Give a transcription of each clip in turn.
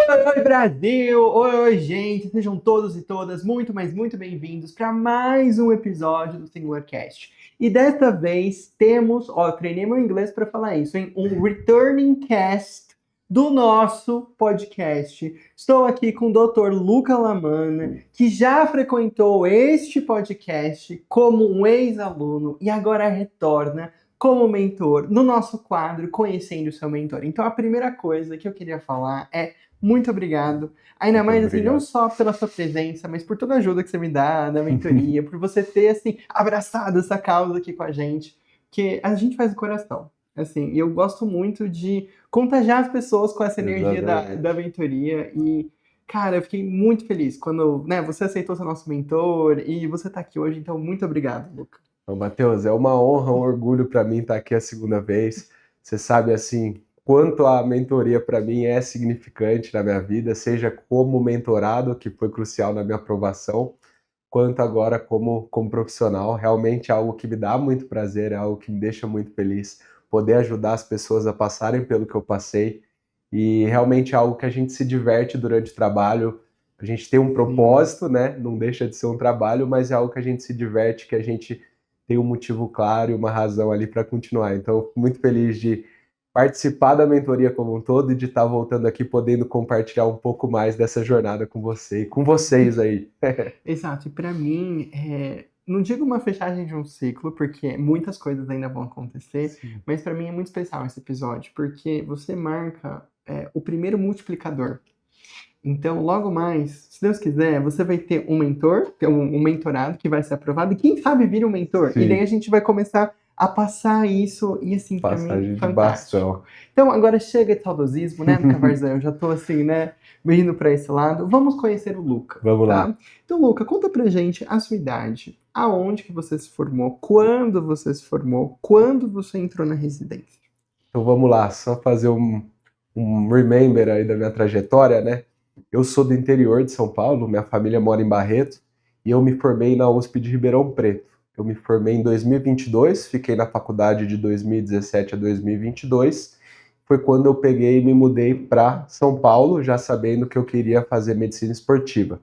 Oi, Brasil! Oi, gente! Sejam todos e todas muito, mas muito bem-vindos para mais um episódio do SingularCast. E desta vez temos, treinei meu inglês para falar isso, hein? Um returning cast do nosso podcast. Estou aqui com o Dr. Luca Lamanna, que já frequentou este podcast como um ex-aluno e agora retorna como mentor no nosso quadro Conhecendo o Seu Mentor. Então, a primeira coisa que eu queria falar é muito obrigado. Ainda Muito mais, assim, não obrigado. só pela sua presença, mas por toda a ajuda que você me dá na mentoria, por você ter, assim, abraçado essa causa aqui com a gente, que a gente faz do coração. Assim, e eu gosto muito de contagiar as pessoas com essa energia da Exatamente. mentoria e, cara, eu fiquei muito feliz quando, né, você aceitou ser nosso mentor e você tá aqui hoje, então muito obrigado, Luca. Então, Matheus, é uma honra, um orgulho para mim estar aqui a segunda vez. Você sabe, assim, quanto a mentoria para mim é significante na minha vida, seja como mentorado, que foi crucial na minha aprovação, quanto agora como profissional. Realmente é algo que me dá muito prazer, é algo que me deixa muito feliz, poder ajudar as pessoas a passarem pelo que eu passei. E realmente é algo que a gente se diverte durante o trabalho. A gente tem um propósito, né? Não deixa de ser um trabalho, mas é algo que a gente se diverte, que a gente tem um motivo claro e uma razão ali para continuar. Então, eu fico muito feliz de participar da mentoria como um todo e de estar voltando aqui podendo compartilhar um pouco mais dessa jornada com você e com vocês aí. Exato, e para mim, não digo uma fechagem de um ciclo, porque muitas coisas ainda vão acontecer, Sim. mas para mim é muito especial esse episódio, porque você marca o primeiro multiplicador. Então, logo mais, se Deus quiser, você vai ter um mentor, um mentorado que vai ser aprovado, e quem sabe vira um mentor. E daí a Sim, gente vai começar a passar isso, e assim, para mim, passagem de fantástico. bastão. Então, agora chega de saudosismo, né, Cavarzão? Eu já tô assim, né, indo para esse lado. Vamos conhecer o Luca, Vamos lá. tá? Então, Luca, conta pra gente a sua idade, aonde que você se formou, quando você se formou, quando você entrou na residência. Então vamos lá, só fazer um remember aí da minha trajetória, né? Eu sou do interior de São Paulo, minha família mora em Barreto e eu me formei na USP de Ribeirão Preto. Eu me formei em 2022, fiquei na faculdade de 2017 a 2022. Foi quando eu peguei e me mudei para São Paulo, já sabendo que eu queria fazer medicina esportiva.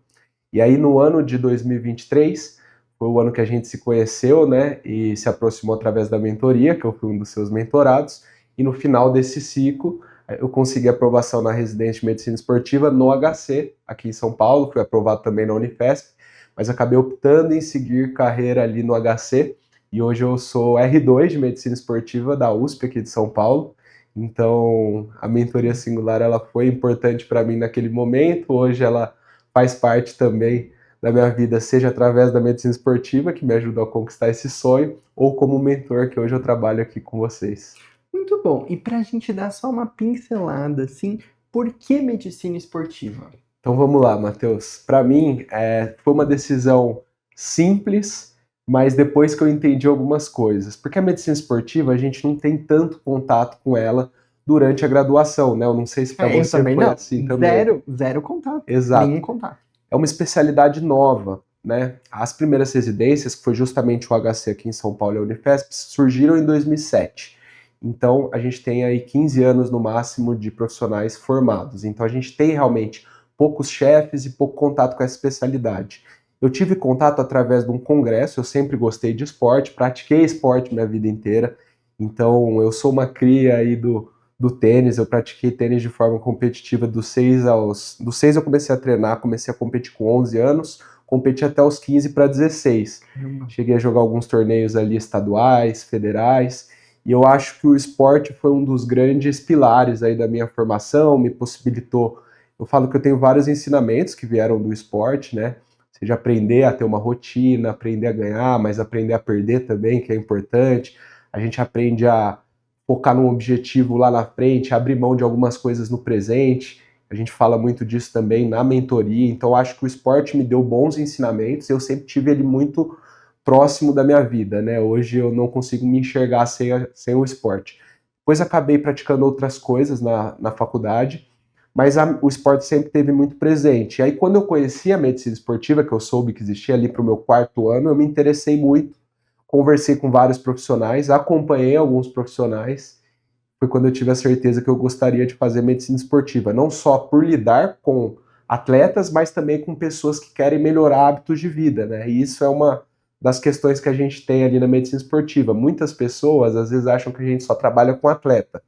E aí no ano de 2023, foi o ano que a gente se conheceu, né, e se aproximou através da mentoria, que eu fui um dos seus mentorados, e no final desse ciclo eu consegui aprovação na residência de medicina esportiva no HC, aqui em São Paulo, fui aprovado também na Unifesp, mas acabei optando em seguir carreira ali no HC, e hoje eu sou R2 de medicina esportiva da USP aqui de São Paulo. Então, a mentoria singular ela foi importante para mim naquele momento, hoje ela faz parte também da minha vida, seja através da medicina esportiva, que me ajudou a conquistar esse sonho, ou como mentor, que hoje eu trabalho aqui com vocês. Muito bom. E para a gente dar só uma pincelada, assim, por que medicina esportiva? Então vamos lá, Matheus. Para mim, foi uma decisão simples, mas depois que eu entendi algumas coisas. Porque a medicina esportiva, a gente não tem tanto contato com ela durante a graduação, né? Eu não sei se para Eu você também foi não. assim também. Zero contato. Nenhum Exato. contato. É uma especialidade nova, né? As primeiras residências, que foi justamente o HC aqui em São Paulo e a Unifesp, surgiram em 2007. Então, a gente tem aí 15 anos no máximo de profissionais formados. Então, a gente tem realmente poucos chefes e pouco contato com essa especialidade. Eu tive contato através de um congresso, eu sempre gostei de esporte, pratiquei esporte minha vida inteira. Então, eu sou uma cria aí do tênis, eu pratiquei tênis de forma competitiva dos 6 eu comecei a treinar, comecei a competir com 11 anos, competi até os 15 para 16. Caramba. Cheguei a jogar alguns torneios ali estaduais, federais, e eu acho que o esporte foi um dos grandes pilares aí da minha formação, me possibilitou, eu falo que eu tenho vários ensinamentos que vieram do esporte, né? Seja aprender a ter uma rotina, aprender a ganhar, mas aprender a perder também, que é importante. A gente aprende a focar num objetivo lá na frente, abrir mão de algumas coisas no presente. A gente fala muito disso também na mentoria. Então, acho que o esporte me deu bons ensinamentos. Eu sempre tive ele muito próximo da minha vida, né? Hoje eu não consigo me enxergar sem o esporte. Depois acabei praticando outras coisas na faculdade, mas o esporte sempre teve muito presente. E aí, quando eu conheci a medicina esportiva, que eu soube que existia ali para o meu quarto ano, eu me interessei muito, conversei com vários profissionais, acompanhei alguns profissionais, foi quando eu tive a certeza que eu gostaria de fazer medicina esportiva, não só por lidar com atletas, mas também com pessoas que querem melhorar hábitos de vida, né? E isso é uma das questões que a gente tem ali na medicina esportiva. Muitas pessoas às vezes acham que a gente só trabalha com atleta,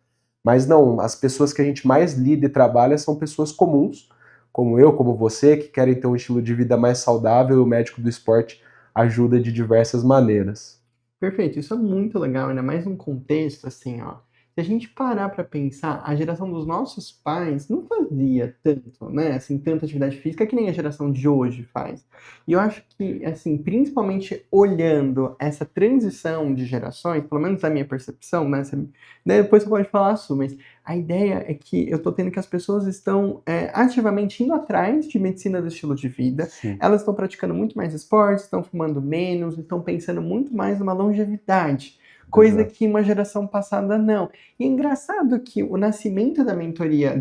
mas não, as pessoas que a gente mais lida e trabalha são pessoas comuns, como eu, como você, que querem ter um estilo de vida mais saudável, e o médico do esporte ajuda de diversas maneiras. Perfeito, isso é muito legal, ainda mais num contexto assim, ó. Se a gente parar para pensar, a geração dos nossos pais não fazia tanto, né, assim, tanta atividade física que nem a geração de hoje faz. E eu acho que, assim, principalmente olhando essa transição de gerações, pelo menos a minha percepção, né, depois você pode falar a sua, mas a ideia é que eu tô tendo que as pessoas estão ativamente indo atrás de medicina do estilo de vida, Sim, elas estão praticando muito mais esportes, estão fumando menos, estão pensando muito mais numa longevidade, coisa exato. que uma geração passada não. E é engraçado que o nascimento da mentoria,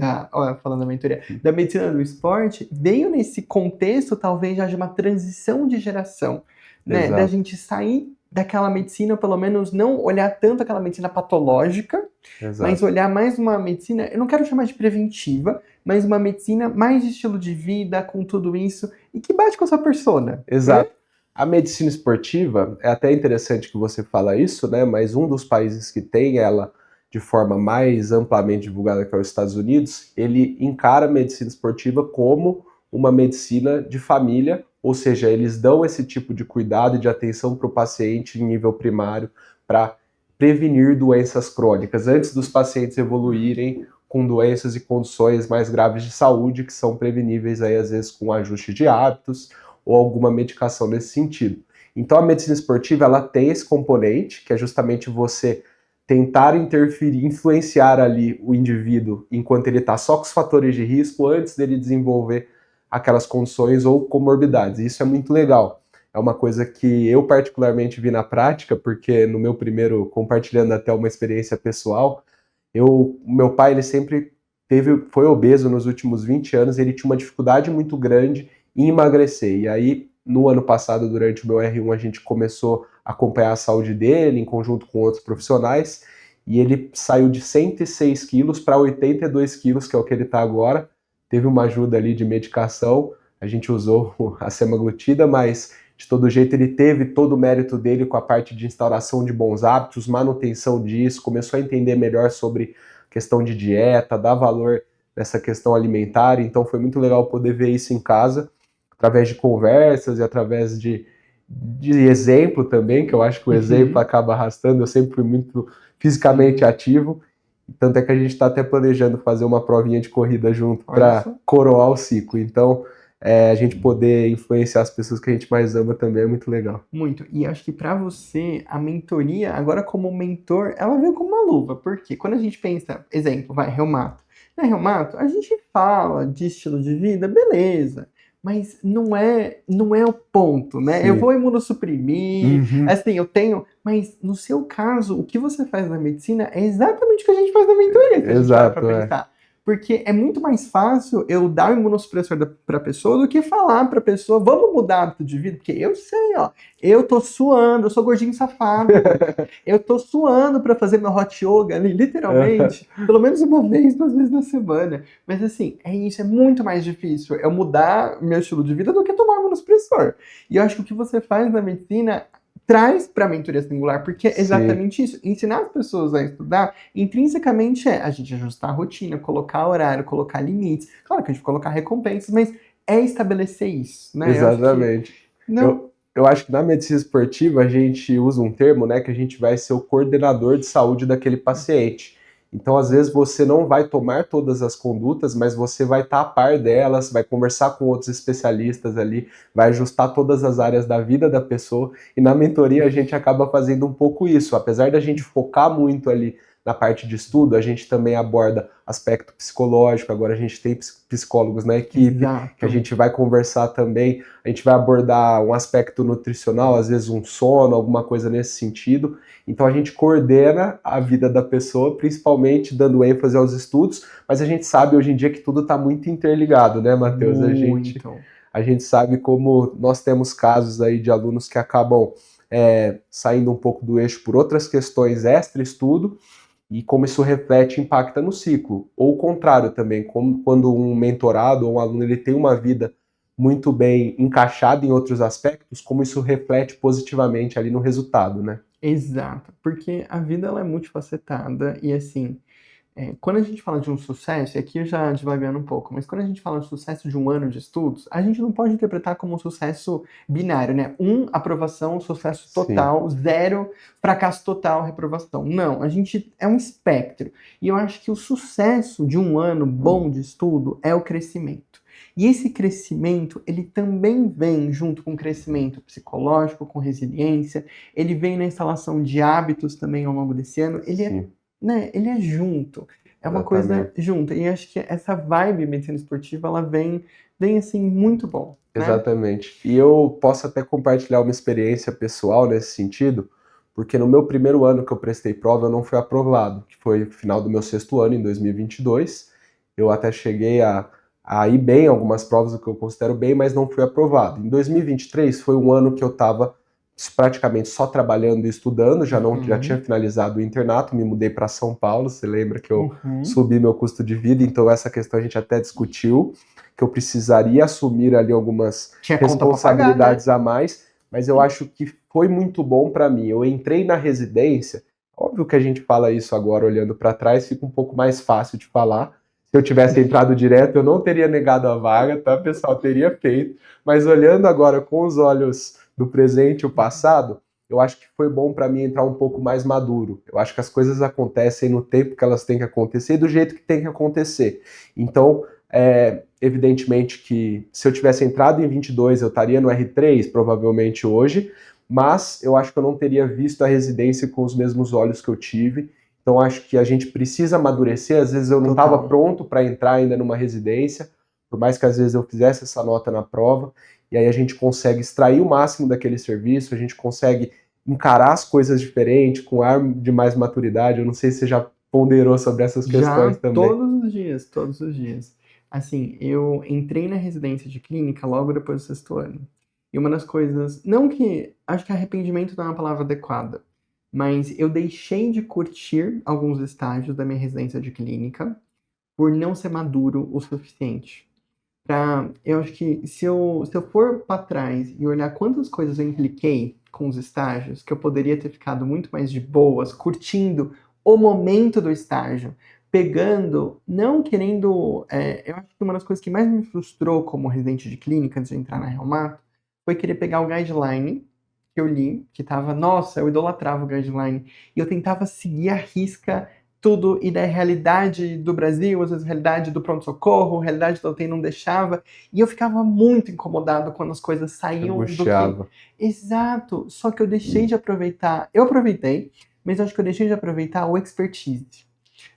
falando da mentoria, da medicina do esporte, veio nesse contexto, talvez, já de uma transição de geração, né? Da Exato, gente sair daquela medicina, pelo menos não olhar tanto aquela medicina patológica, mas exato, olhar mais uma medicina, eu não quero chamar de preventiva, mas uma medicina mais de estilo de vida, com tudo isso, e que bate com a sua persona, né? exato. A medicina esportiva, é até interessante que você fala isso, né? Mas um dos países que tem ela de forma mais amplamente divulgada, que é os Estados Unidos, ele encara a medicina esportiva como uma medicina de família, ou seja, eles dão esse tipo de cuidado e de atenção para o paciente em nível primário para prevenir doenças crônicas, antes dos pacientes evoluírem com doenças e condições mais graves de saúde, que são preveníveis aí, às vezes, com ajuste de hábitos ou alguma medicação nesse sentido. Então a medicina esportiva ela tem esse componente, que é justamente você tentar interferir, influenciar ali o indivíduo enquanto ele está só com os fatores de risco antes dele desenvolver aquelas condições ou comorbidades. Isso é muito legal. É uma coisa que eu particularmente vi na prática, porque no meu primeiro, compartilhando até uma experiência pessoal, meu pai ele sempre foi obeso nos últimos 20 anos, e ele tinha uma dificuldade muito grande em emagrecer. E aí, no ano passado, durante o meu R1, a gente começou a acompanhar a saúde dele em conjunto com outros profissionais, e ele saiu de 106 quilos para 82 quilos, que é o que ele está agora. Teve uma ajuda ali de medicação, a gente usou a semaglutida, mas de todo jeito ele teve todo o mérito dele com a parte de instauração de bons hábitos, manutenção disso, começou a entender melhor sobre questão de dieta, dar valor nessa questão alimentar, então foi muito legal poder ver isso em casa, através de conversas e através de exemplo também, que eu acho que o exemplo Uhum. acaba arrastando, eu sempre fui muito fisicamente Sim. ativo, tanto é que a gente está até planejando fazer uma provinha de corrida junto Olha para só. coroar o ciclo. Então, a gente poder influenciar as pessoas que a gente mais ama também é muito legal. Muito. E acho que para você, a mentoria, agora como mentor, ela veio como uma luva. Porque quando a gente pensa, exemplo, vai, reumato. Na reumato, a gente fala de estilo de vida, beleza. Mas não é o ponto, né? Eu Sim. vou imunossuprimir, Uhum. assim, eu tenho. Mas no seu caso, o que você faz na medicina é exatamente o que a gente faz na mentoria, se a gente para pra Exato, é. pensar. Porque é muito mais fácil eu dar o imunossupressor para a pessoa do que falar para a pessoa, vamos mudar hábito de vida, porque eu sei, ó, eu tô suando, eu sou gordinho safado, eu tô suando para fazer meu hot yoga ali, literalmente, pelo menos uma vez, 2 vezes na semana. Mas assim, é isso, é muito mais difícil eu mudar meu estilo de vida do que tomar imunossupressor. E eu acho que o que você faz na medicina traz para a mentoria singular, porque é Sim, exatamente isso. Ensinar as pessoas a estudar, intrinsecamente é a gente ajustar a rotina, colocar horário, colocar limites. Claro que a gente vai colocar recompensas, mas é estabelecer isso, né? Eu acho que exatamente. não. Eu acho que na medicina esportiva a gente usa um termo, né, que a gente vai ser o coordenador de saúde daquele paciente. Então, às vezes, você não vai tomar todas as condutas, mas você vai estar a par delas, vai conversar com outros especialistas ali, vai ajustar todas as áreas da vida da pessoa. E na mentoria a gente acaba fazendo um pouco isso. Apesar da gente focar muito ali na parte de estudo, a gente também aborda aspecto psicológico. Agora a gente tem psicólogos na equipe, que a Exato. gente vai conversar também, a gente vai abordar um aspecto nutricional, às vezes um sono, alguma coisa nesse sentido. Então a gente coordena a vida da pessoa, principalmente dando ênfase aos estudos, mas a gente sabe hoje em dia que tudo está muito interligado, né, Matheus? Muito. A gente sabe como nós temos casos aí de alunos que acabam saindo um pouco do eixo por outras questões extra-estudo, e como isso reflete e impacta no ciclo. Ou o contrário também, como quando um mentorado ou um aluno ele tem uma vida muito bem encaixada em outros aspectos, como isso reflete positivamente ali no resultado, né? Exato, porque a vida ela é multifacetada e assim, quando a gente fala de um sucesso, e aqui eu já divagando um pouco, mas quando a gente fala de sucesso de um ano de estudos, a gente não pode interpretar como um sucesso binário, né? 1, aprovação, sucesso Sim, total, 0, fracasso total, reprovação. Não, a gente é um espectro. E eu acho que o sucesso de um ano bom de estudo é o crescimento. E esse crescimento, ele também vem junto com crescimento psicológico, com resiliência, ele vem na instalação de hábitos também ao longo desse ano, sim, né, ele é junto. É uma coisa exatamente. junta. E acho que essa vibe medicina esportiva, ela vem assim, muito bom, né? Exatamente. E eu posso até compartilhar uma experiência pessoal nesse sentido, porque no meu primeiro ano que eu prestei prova, eu não fui aprovado, que foi o final do meu sexto ano, em 2022. Eu até cheguei a ir bem em algumas provas, o que eu considero bem, mas não fui aprovado. Em 2023 foi um ano que eu estava praticamente só trabalhando e estudando, já tinha Uhum, finalizado o internato, me mudei para São Paulo, você lembra que eu uhum. subi meu custo de vida, então essa questão a gente até discutiu, que eu precisaria assumir ali algumas Tinha conta pra pagar, né? responsabilidades a mais, mas eu acho que foi muito bom para mim. Eu entrei na residência, óbvio que a gente fala isso agora olhando para trás, fica um pouco mais fácil de falar. Se eu tivesse entrado direto, eu não teria negado a vaga, tá, pessoal? Teria feito. Mas olhando agora com os olhos do presente e o passado, eu acho que foi bom para mim entrar um pouco mais maduro. Eu acho que as coisas acontecem no tempo que elas têm que acontecer e do jeito que tem que acontecer. Então, evidentemente que se eu tivesse entrado em 22, eu estaria no R3, provavelmente hoje, mas eu acho que eu não teria visto a residência com os mesmos olhos que eu tive. Então acho que a gente precisa amadurecer. Às vezes eu não estava Total. pronto para entrar ainda numa residência, por mais que às vezes eu fizesse essa nota na prova, e aí a gente consegue extrair o máximo daquele serviço, a gente consegue encarar as coisas diferente, com ar de mais maturidade. Eu não sei se você já ponderou sobre essas Já questões também. todos os dias, todos os dias. Assim, eu entrei na residência de clínica logo depois do sexto ano. E uma das coisas, não que, acho que arrependimento não é uma palavra adequada, mas eu deixei de curtir alguns estágios da minha residência de clínica por não ser maduro o suficiente. Eu acho que se eu for para trás e olhar quantas coisas eu impliquei com os estágios, que eu poderia ter ficado muito mais de boas, curtindo o momento do estágio, pegando, não querendo. Eu acho que uma das coisas que mais me frustrou como residente de clínica antes de entrar na Reumato foi querer pegar o guideline que eu li, que tava, nossa, eu idolatrava o guideline, e eu tentava seguir à risca tudo, e da realidade do Brasil, às vezes a realidade do pronto-socorro, a realidade da UTI não deixava, e eu ficava muito incomodado quando as coisas saíam do que... Angustiava. Exato, só que eu deixei de aproveitar, eu aproveitei, mas eu acho que eu deixei de aproveitar o expertise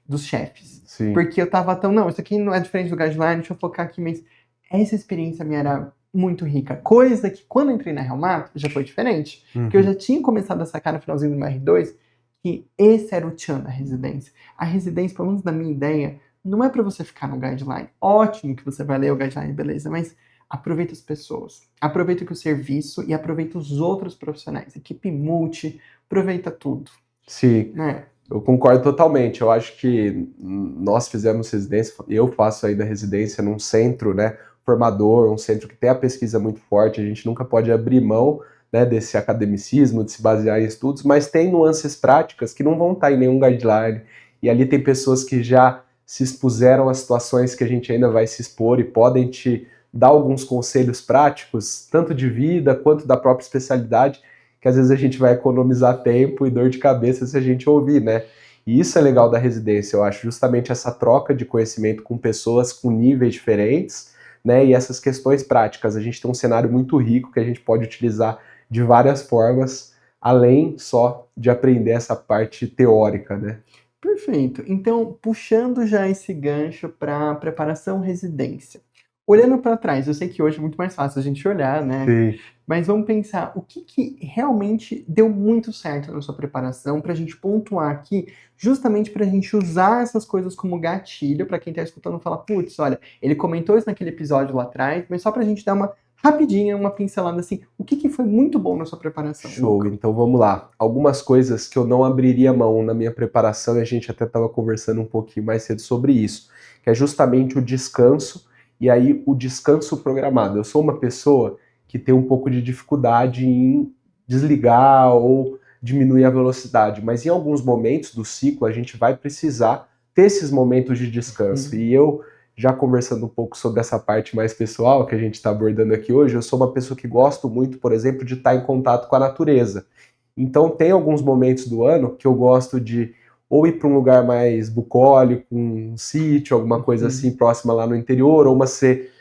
dos chefes, Sim. porque eu tava tão, não, isso aqui não é diferente do guideline, deixa eu focar aqui, mas essa experiência minha era muito rica, coisa que quando eu entrei na Realmato já foi diferente, porque eu Uhum. já tinha começado a sacar no finalzinho do meu R2 que esse era o tchan da residência. A residência, pelo menos na minha ideia, não é para você ficar no guideline. Ótimo que você vai ler o guideline, beleza, mas aproveita as pessoas, aproveita o serviço e aproveita os outros profissionais, equipe multi, aproveita tudo, Sim. né? Eu concordo totalmente. Eu acho que nós fizemos residência, eu faço ainda residência num centro, né, formador, um centro que tem a pesquisa muito forte. A gente nunca pode abrir mão, né, desse academicismo, de se basear em estudos, mas tem nuances práticas que não vão estar em nenhum guideline. E ali tem pessoas que já se expuseram a situações que a gente ainda vai se expor e podem te dar alguns conselhos práticos, tanto de vida quanto da própria especialidade, que às vezes a gente vai economizar tempo e dor de cabeça se a gente ouvir, né? E isso é legal da residência, eu acho, justamente essa troca de conhecimento com pessoas com níveis diferentes, né? E essas questões práticas. A gente tem um cenário muito rico que a gente pode utilizar de várias formas, além só de aprender essa parte teórica, né? Perfeito. Então, puxando já esse gancho para preparação residência. Olhando para trás, eu sei que hoje é muito mais fácil a gente olhar, né? Sim. Mas vamos pensar o que realmente deu muito certo na sua preparação para a gente pontuar aqui, justamente para a gente usar essas coisas como gatilho para quem está escutando falar, putz, olha, ele comentou isso naquele episódio lá atrás, mas só para a gente dar uma rapidinha, uma pincelada assim, o que foi muito bom na sua preparação? Show, então vamos lá. Algumas coisas que eu não abriria mão na minha preparação, e a gente até estava conversando um pouquinho mais cedo sobre isso, que é justamente o descanso, e aí o descanso programado. Eu sou uma pessoa que tem um pouco de dificuldade em desligar ou diminuir a velocidade, mas em alguns momentos do ciclo a gente vai precisar ter esses momentos de descanso. E eu, já conversando um pouco sobre essa parte mais pessoal que a gente está abordando aqui hoje, eu sou uma pessoa que gosto muito, por exemplo, de estar em contato com a natureza. Então tem alguns momentos do ano que eu gosto de ou ir para um lugar mais bucólico, um sítio, alguma coisa assim próxima lá no interior, ou uma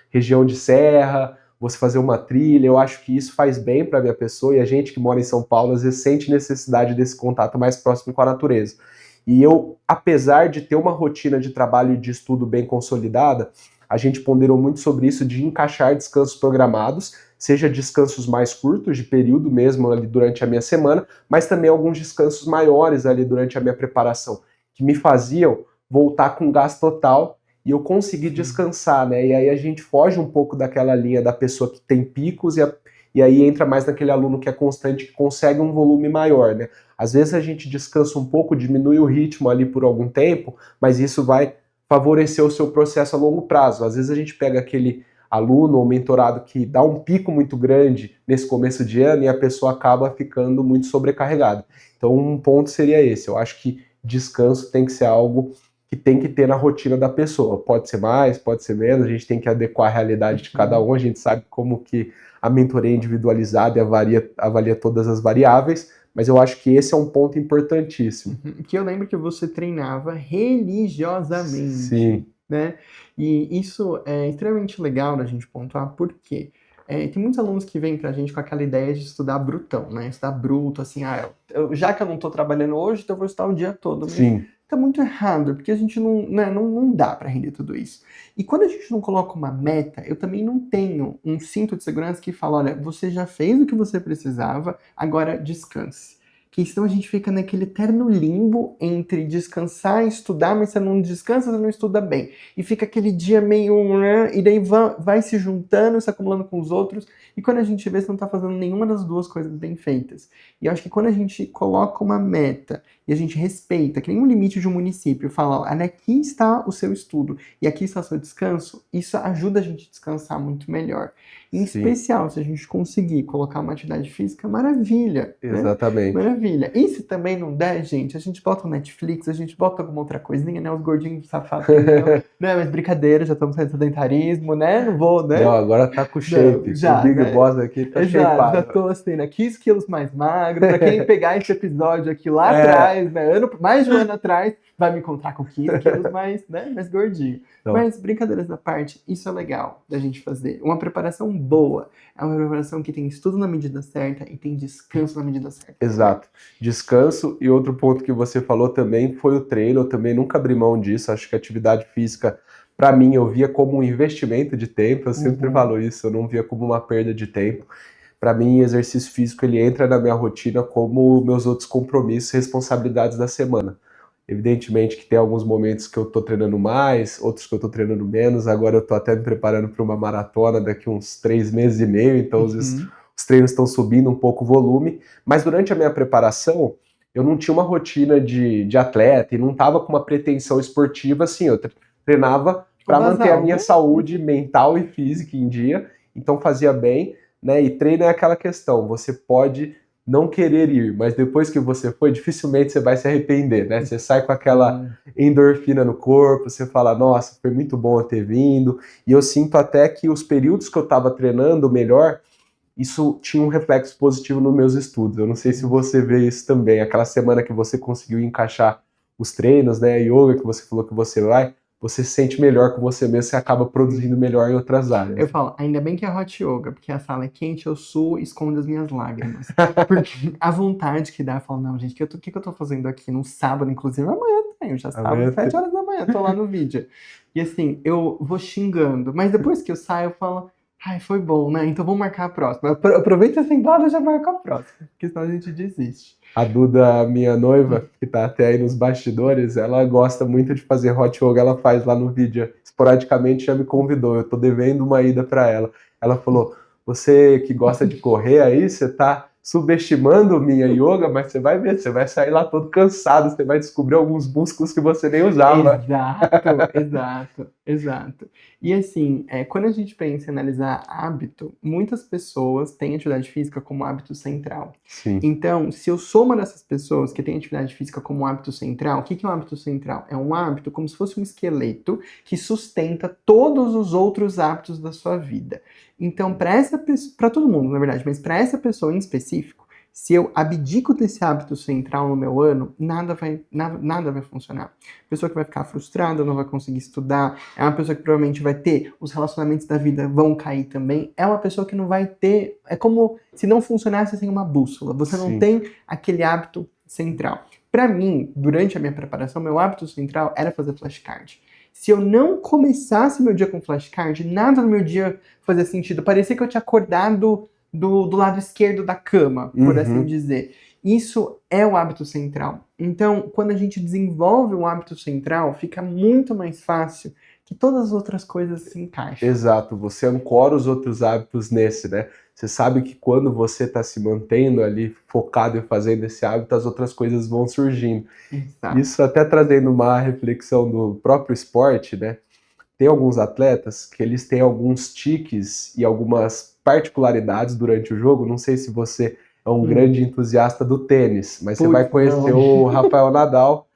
região de serra, você fazer uma trilha. Eu acho que isso faz bem para a minha pessoa, e a gente que mora em São Paulo às vezes sente necessidade desse contato mais próximo com a natureza. E eu, apesar de ter uma rotina de trabalho e de estudo bem consolidada, a gente ponderou muito sobre isso de encaixar descansos programados, seja descansos mais curtos, de período mesmo ali durante a minha semana, mas também alguns descansos maiores ali durante a minha preparação, que me faziam voltar com gás total e eu conseguir descansar, né? E aí a gente foge um pouco daquela linha da pessoa que tem picos e aí entra mais naquele aluno que é constante, que consegue um volume maior, né? Às vezes a gente descansa um pouco, diminui o ritmo ali por algum tempo, mas isso vai favorecer o seu processo a longo prazo. Às vezes a gente pega aquele aluno ou mentorado que dá um pico muito grande nesse começo de ano e a pessoa acaba ficando muito sobrecarregada. Então um ponto seria esse. Eu acho que descanso tem que ser algo que tem que ter na rotina da pessoa. Pode ser mais, pode ser menos, a gente tem que adequar a realidade de cada um, a gente sabe como que a mentoria é individualizada e avalia todas as variáveis, mas eu acho que esse é um ponto importantíssimo. Que eu lembro que você treinava religiosamente. Sim. Né? E isso é extremamente legal da gente pontuar, porque tem muitos alunos que vêm pra gente com aquela ideia de estudar brutão, né? Estudar bruto, assim, já que eu não tô trabalhando hoje, então eu vou estudar o dia todo. Mas Sim. tá muito errado, porque a gente não dá pra render tudo isso. E quando a gente não coloca uma meta, eu também não tenho um cinto de segurança que fala, olha, você já fez o que você precisava, agora descanse. Que senão a gente fica naquele eterno limbo entre descansar e estudar, mas você não descansa, você não estuda bem. E fica aquele dia meio... E daí vai se juntando, se acumulando com os outros, e quando a gente vê, você não está fazendo nenhuma das duas coisas bem feitas. E eu acho que quando a gente coloca uma meta, e a gente respeita, que nem um limite de um município, fala, olha, aqui está o seu estudo, e aqui está o seu descanso, isso ajuda a gente a descansar muito melhor. Em especial, se a gente conseguir colocar uma atividade física, maravilha. Exatamente. Né? Maravilha. E se também não der, gente, a gente bota o Netflix, a gente bota alguma outra coisinha, né? Os gordinhos safados. Né? Mas brincadeira, já estamos saindo do sedentarismo, né? Não vou, né? Não, agora tá com shape. Já, o Big né? Boss aqui tá Exato, shapeado. já tô assim, né? 15 quilos mais magro. Pra quem pegar esse episódio aqui lá atrás, né? Mais de um ano atrás, vai me encontrar com 15 quilos mais gordinho. Então, mas brincadeiras à parte, isso é legal da gente fazer. Uma preparação boa é uma preparação que tem estudo na medida certa e tem descanso na medida certa. Exato. Descanso, e outro ponto que você falou também foi o treino. Eu também nunca abri mão disso. Acho que a atividade física, para mim, eu via como um investimento de tempo. Eu sempre falo isso, eu não via como uma perda de tempo. Para mim, exercício físico ele entra na minha rotina como meus outros compromissos e responsabilidades da semana. Evidentemente que tem alguns momentos que eu tô treinando mais, outros que eu tô treinando menos. Agora eu tô até me preparando para uma maratona daqui uns 3 meses e meio, então os treinos estão subindo um pouco o volume. Mas durante a minha preparação, eu não tinha uma rotina de atleta e não tava com uma pretensão esportiva assim. Eu treinava para manter a minha saúde mental e física em dia, então fazia bem, né? E treino é aquela questão, você pode não querer ir, mas depois que você foi, dificilmente você vai se arrepender, né? Você sai com aquela endorfina no corpo, você fala, nossa, foi muito bom eu ter vindo, e eu sinto até que os períodos que eu estava treinando melhor, isso tinha um reflexo positivo nos meus estudos. Eu não sei se você vê isso também, aquela semana que você conseguiu encaixar os treinos, né, a yoga que você falou que você vai, você se sente melhor com você mesmo, você acaba produzindo melhor em outras áreas. Eu falo, ainda bem que é hot yoga, porque a sala é quente, eu suo, escondo as minhas lágrimas. Porque a vontade que dá, eu falo, não, gente, o que eu tô fazendo aqui num sábado, inclusive amanhã tenho, já sábado, 7 horas da manhã, tô lá no vídeo. E assim, eu vou xingando, mas depois que eu saio, eu falo, ai, foi bom, né? Então vamos marcar a próxima. Aproveita essa embala e já marca a próxima, porque senão a gente desiste. A Duda, minha noiva, que tá até aí nos bastidores, ela gosta muito de fazer hot yoga, ela faz lá no vídeo. Esporadicamente já me convidou, eu tô devendo uma ida para ela. Ela falou, Você que gosta de correr aí, você tá subestimando minha yoga, mas você vai ver, você vai sair lá todo cansado, você vai descobrir alguns músculos que você nem usava. Exato. E assim, quando a gente pensa em analisar hábito, muitas pessoas têm atividade física como hábito central. Sim, Então, se eu sou uma dessas pessoas que tem atividade física como hábito central, o que é um hábito central? É um hábito como se fosse um esqueleto que sustenta todos os outros hábitos da sua vida. Então, para todo mundo, na verdade, mas para essa pessoa em específico, se eu abdico desse hábito central no meu ano, nada vai funcionar. Pessoa que vai ficar frustrada, não vai conseguir estudar, é uma pessoa que provavelmente vai ter, os relacionamentos da vida vão cair também, é uma pessoa que não vai ter, é como se não funcionasse sem uma bússola, você não sim. tem aquele hábito central. Para mim, durante a minha preparação, meu hábito central era fazer flashcard. Se eu não começasse meu dia com flashcard, nada no meu dia fazia sentido. Parecia que eu tinha acordado do lado esquerdo da cama, por assim dizer. Isso é o hábito central. Então, quando a gente desenvolve um hábito central, fica muito mais fácil que todas as outras coisas se encaixem. Exato, você ancora os outros hábitos nesse, né? Você sabe que quando você está se mantendo ali focado em fazendo esse hábito, as outras coisas vão surgindo. Exato. Isso até trazendo uma reflexão do próprio esporte, né? Tem alguns atletas que eles têm alguns tiques e algumas particularidades durante o jogo. Não sei se você é um grande entusiasta do tênis, mas você vai conhecer o Rafael Nadal,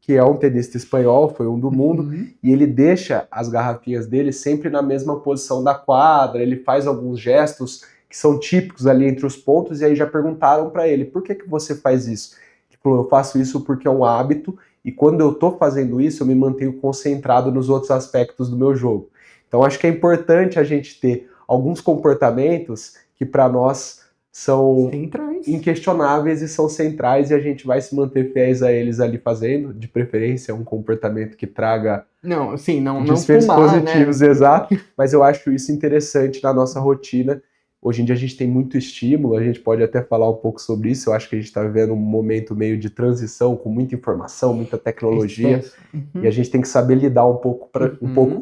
que é um tenista espanhol, foi um do mundo, e ele deixa as garrafinhas dele sempre na mesma posição da quadra, ele faz alguns gestos que são típicos ali entre os pontos, e aí já perguntaram para ele, por que você faz isso? Ele falou, eu faço isso porque é um hábito, e quando eu tô fazendo isso, eu me mantenho concentrado nos outros aspectos do meu jogo. Então acho que é importante a gente ter alguns comportamentos que para nós são Centrais. inquestionáveis e são centrais, e a gente vai se manter fiéis a eles ali fazendo, de preferência um comportamento que traga não desfechos fumar, positivos, né? Exato, mas eu acho isso interessante na nossa rotina. Hoje em dia a gente tem muito estímulo, a gente pode até falar um pouco sobre isso, eu acho que a gente está vivendo um momento meio de transição, com muita informação, muita tecnologia, e a gente tem que saber lidar um pouco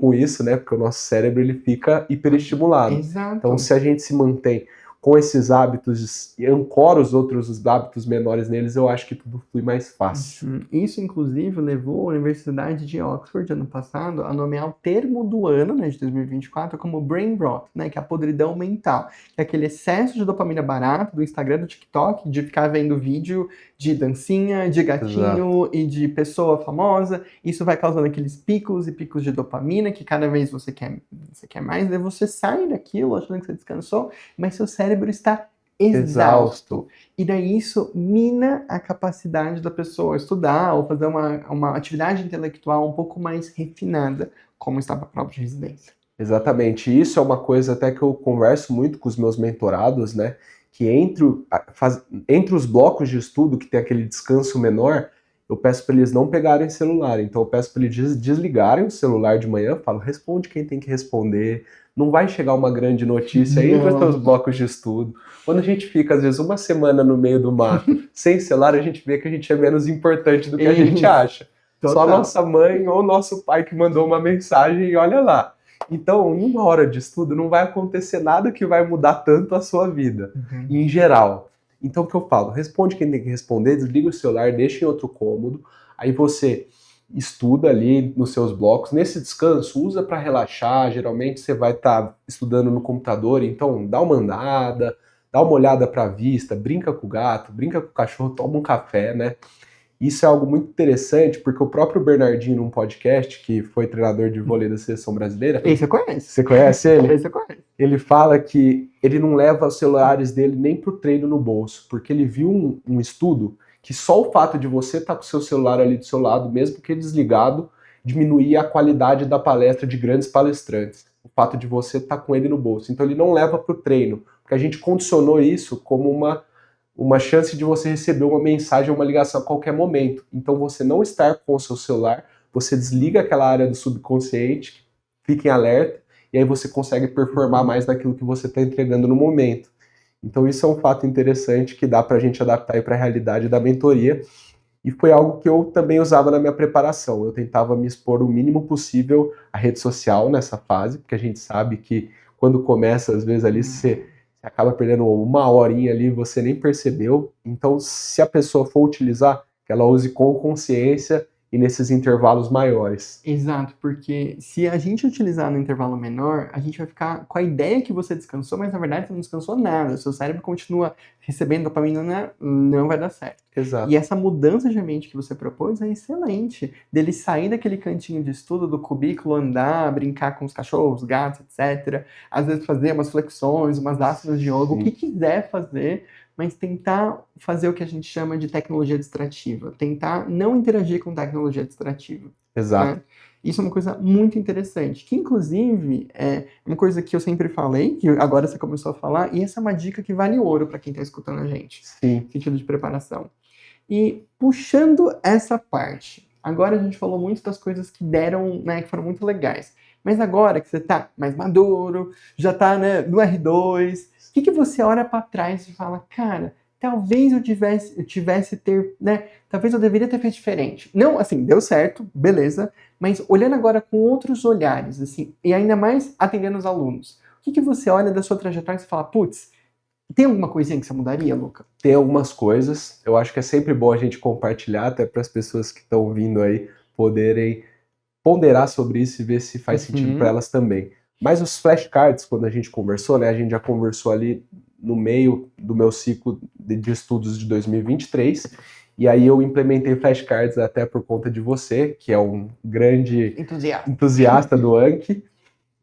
com isso, né, porque o nosso cérebro ele fica hiperestimulado. Exato. Então se a gente se mantém com esses hábitos e ancora os outros hábitos menores neles, eu acho que tudo flui mais fácil. Isso, inclusive, levou a Universidade de Oxford, ano passado, a nomear o termo do ano, né, de 2024, como brain rot, né, que é a podridão mental, que é aquele excesso de dopamina barata do Instagram, do TikTok, de ficar vendo vídeo de dancinha, de gatinho e de pessoa famosa. Isso vai causando aqueles picos e picos de dopamina, que cada vez você quer mais, daí você sai daquilo achando que você descansou, mas seu cérebro está exausto. E daí isso mina a capacidade da pessoa estudar ou fazer uma atividade intelectual um pouco mais refinada, como está para a prova de residência. Exatamente. Isso é uma coisa até que eu converso muito com os meus mentorados, né? Que entre os blocos de estudo, que tem aquele descanso menor, eu peço para eles não pegarem celular. Então eu peço para eles desligarem o celular de manhã, falo, responde quem tem que responder, não vai chegar uma grande notícia entre os seus blocos de estudo. Quando a gente fica, às vezes, uma semana no meio do mato, sem celular, a gente vê que a gente é menos importante do que a gente acha. Total. Só nossa mãe ou nosso pai que mandou uma mensagem e olha lá. Então, em uma hora de estudo, não vai acontecer nada que vai mudar tanto a sua vida, em geral. Então, o que eu falo? Responde quem tem que responder, desliga o celular, deixa em outro cômodo, aí você estuda ali nos seus blocos. Nesse descanso, usa para relaxar, geralmente você vai estar estudando no computador, então dá uma andada, dá uma olhada para a vista, brinca com o gato, brinca com o cachorro, toma um café, né? Isso é algo muito interessante, porque o próprio Bernardinho, num podcast, que foi treinador de vôlei da seleção brasileira... Esse eu conheço. Você conhece ele? Esse eu conheço. Ele fala que ele não leva os celulares dele nem pro treino no bolso, porque ele viu um estudo que só o fato de você estar com o seu celular ali do seu lado, mesmo que desligado, diminuía a qualidade da palestra de grandes palestrantes. O fato de você estar com ele no bolso. Então ele não leva pro treino, porque a gente condicionou isso como uma chance de você receber uma mensagem ou uma ligação a qualquer momento. Então você não estar com o seu celular, você desliga aquela área do subconsciente, fica em alerta, e aí você consegue performar mais naquilo que você está entregando no momento. Então isso é um fato interessante que dá para a gente adaptar para a realidade da mentoria, e foi algo que eu também usava na minha preparação. Eu tentava me expor o mínimo possível à rede social nessa fase, porque a gente sabe que quando começa, às vezes ali você acaba perdendo uma horinha ali, você nem percebeu. Então, se a pessoa for utilizar, que ela use com consciência e nesses intervalos maiores. Exato, porque se a gente utilizar no intervalo menor, a gente vai ficar com a ideia que você descansou, mas na verdade você não descansou nada. O seu cérebro continua recebendo dopamina, não vai dar certo. Exato. E essa mudança de ambiente que você propôs é excelente. Dele sair daquele cantinho de estudo, do cubículo, andar, brincar com os cachorros, gatos, etc. Às vezes fazer umas flexões, umas asanas de yoga, o que quiser fazer, mas tentar fazer o que a gente chama de tecnologia distrativa. Tentar não interagir com tecnologia distrativa. Exato. Né? Isso é uma coisa muito interessante, que inclusive é uma coisa que eu sempre falei, que agora você começou a falar, e essa é uma dica que vale ouro para quem está escutando a gente. Sim. No sentido de preparação. E puxando essa parte, agora a gente falou muito das coisas que deram, né, que foram muito legais. Mas agora que você está mais maduro, já está, né, no R2, o que você olha para trás e fala, cara, talvez eu tivesse ter, né, talvez eu deveria ter feito diferente. Não, assim, deu certo, beleza, mas olhando agora com outros olhares, assim, e ainda mais atendendo os alunos, o que você olha da sua trajetória e fala, putz, tem alguma coisinha que você mudaria, Luca? Tem algumas coisas, eu acho que é sempre bom a gente compartilhar, até para as pessoas que estão vindo aí poderem ponderar sobre isso e ver se faz sentido para elas também. Mas os flashcards, quando a gente conversou, né, a gente já conversou ali no meio do meu ciclo de estudos de 2023, e aí eu implementei flashcards até por conta de você, que é um grande entusiasta do Anki,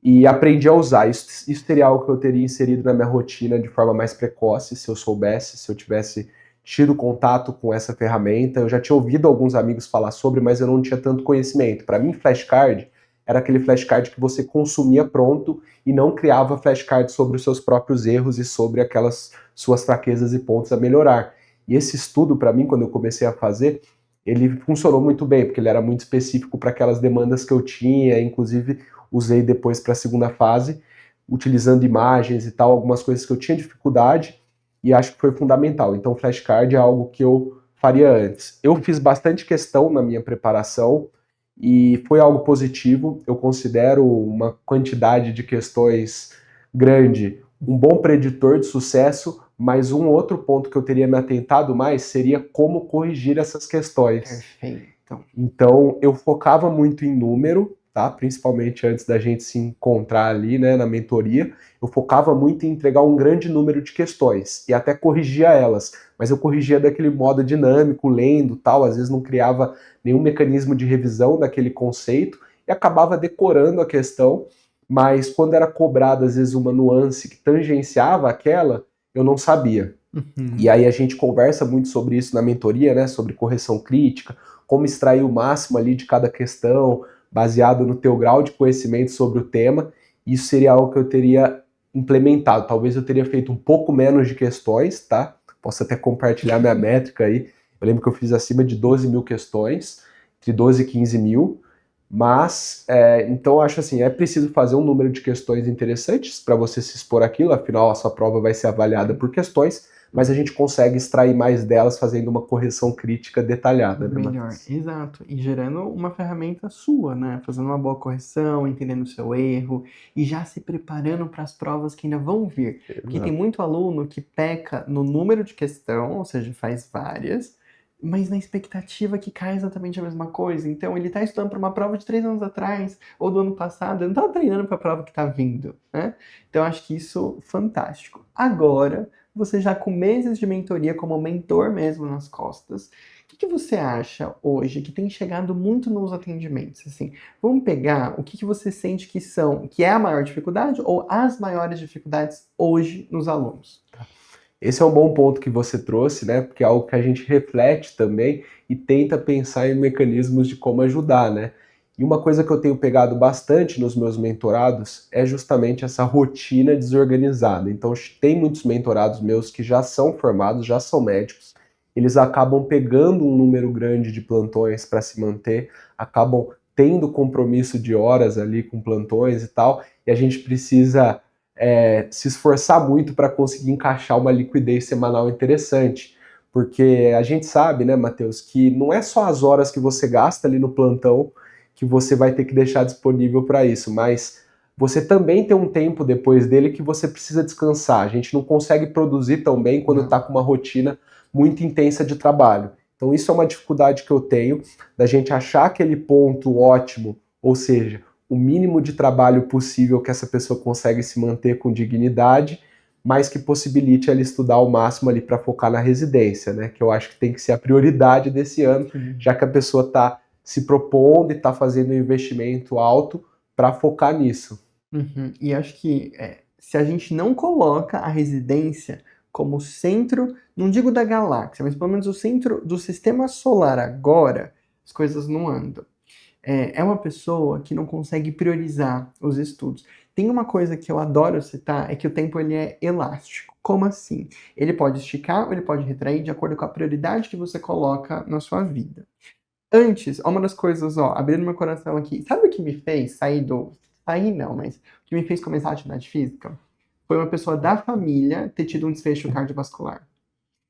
e aprendi a usar. Isso seria algo que eu teria inserido na minha rotina de forma mais precoce, se eu soubesse, se eu tivesse tido contato com essa ferramenta. Eu já tinha ouvido alguns amigos falar sobre, mas eu não tinha tanto conhecimento. Para mim, flashcard era aquele flashcard que você consumia pronto e não criava flashcard sobre os seus próprios erros e sobre aquelas suas fraquezas e pontos a melhorar. E esse estudo, para mim, quando eu comecei a fazer, ele funcionou muito bem, porque ele era muito específico para aquelas demandas que eu tinha, inclusive usei depois para a segunda fase, utilizando imagens e tal, algumas coisas que eu tinha dificuldade, e acho que foi fundamental. Então, flashcard é algo que eu faria antes. Eu fiz bastante questão na minha preparação, e foi algo positivo. Eu considero uma quantidade de questões grande um bom preditor de sucesso, mas um outro ponto que eu teria me atentado mais seria como corrigir essas questões. Perfeito. Então, eu focava muito em número, tá? Principalmente antes da gente se encontrar ali, né, na mentoria, eu focava muito em entregar um grande número de questões e até corrigia elas, mas eu corrigia daquele modo dinâmico, lendo, tal, às vezes não criava nenhum mecanismo de revisão daquele conceito e acabava decorando a questão, mas quando era cobrada às vezes uma nuance que tangenciava aquela, eu não sabia. E aí a gente conversa muito sobre isso na mentoria, né, sobre correção crítica, como extrair o máximo ali de cada questão, baseado no teu grau de conhecimento sobre o tema. Isso seria algo que eu teria implementado. Talvez eu teria feito um pouco menos de questões, tá? Posso até compartilhar minha métrica aí. Eu lembro que eu fiz acima de 12 mil questões, entre 12 e 15 mil, mas, então eu acho assim, é preciso fazer um número de questões interessantes para você se expor àquilo, afinal a sua prova vai ser avaliada por questões, mas a gente consegue extrair mais delas fazendo uma correção crítica detalhada, né, Melhor, Matheus? exato. E gerando uma ferramenta sua, né? Fazendo uma boa correção, entendendo o seu erro e já se preparando para as provas que ainda vão vir. Porque tem muito aluno que peca no número de questão, ou seja, faz várias, mas na expectativa que cai exatamente a mesma coisa. Então ele está estudando para uma prova de 3 anos atrás ou do ano passado, ele não está treinando para a prova que está vindo, né? Então eu acho que isso é fantástico. Agora, você já com meses de mentoria como mentor mesmo nas costas, o que você acha hoje que tem chegado muito nos atendimentos? Assim, vamos pegar o que você sente que é a maior dificuldade ou as maiores dificuldades hoje nos alunos? Esse é um bom ponto que você trouxe, né? Porque é algo que a gente reflete também e tenta pensar em mecanismos de como ajudar, né? E uma coisa que eu tenho pegado bastante nos meus mentorados é justamente essa rotina desorganizada. Então, tem muitos mentorados meus que já são formados, já são médicos, eles acabam pegando um número grande de plantões para se manter, acabam tendo compromisso de horas ali com plantões e tal, e a gente precisa se esforçar muito para conseguir encaixar uma liquidez semanal interessante. Porque a gente sabe, né, Matheus, que não é só as horas que você gasta ali no plantão que você vai ter que deixar disponível para isso, mas você também tem um tempo depois dele que você precisa descansar. A gente não consegue produzir tão bem quando está com uma rotina muito intensa de trabalho. Então isso é uma dificuldade que eu tenho, da gente achar aquele ponto ótimo, ou seja, o mínimo de trabalho possível que essa pessoa consegue se manter com dignidade, mas que possibilite ela estudar ao máximo ali para focar na residência, né? Que eu acho que tem que ser a prioridade desse ano, já que a pessoa está se propondo e está fazendo um investimento alto para focar nisso. E acho que se a gente não coloca a residência como centro, não digo da galáxia, mas pelo menos o centro do sistema solar agora, as coisas não andam. É uma pessoa que não consegue priorizar os estudos. Tem uma coisa que eu adoro citar, é que o tempo ele é elástico. Como assim? Ele pode esticar ou ele pode retrair de acordo com a prioridade que você coloca na sua vida. Antes, uma das coisas, abrindo meu coração aqui, sabe o que me fez sair do... Sair não, mas o que me fez começar a atividade física? Foi uma pessoa da família ter tido um desfecho cardiovascular.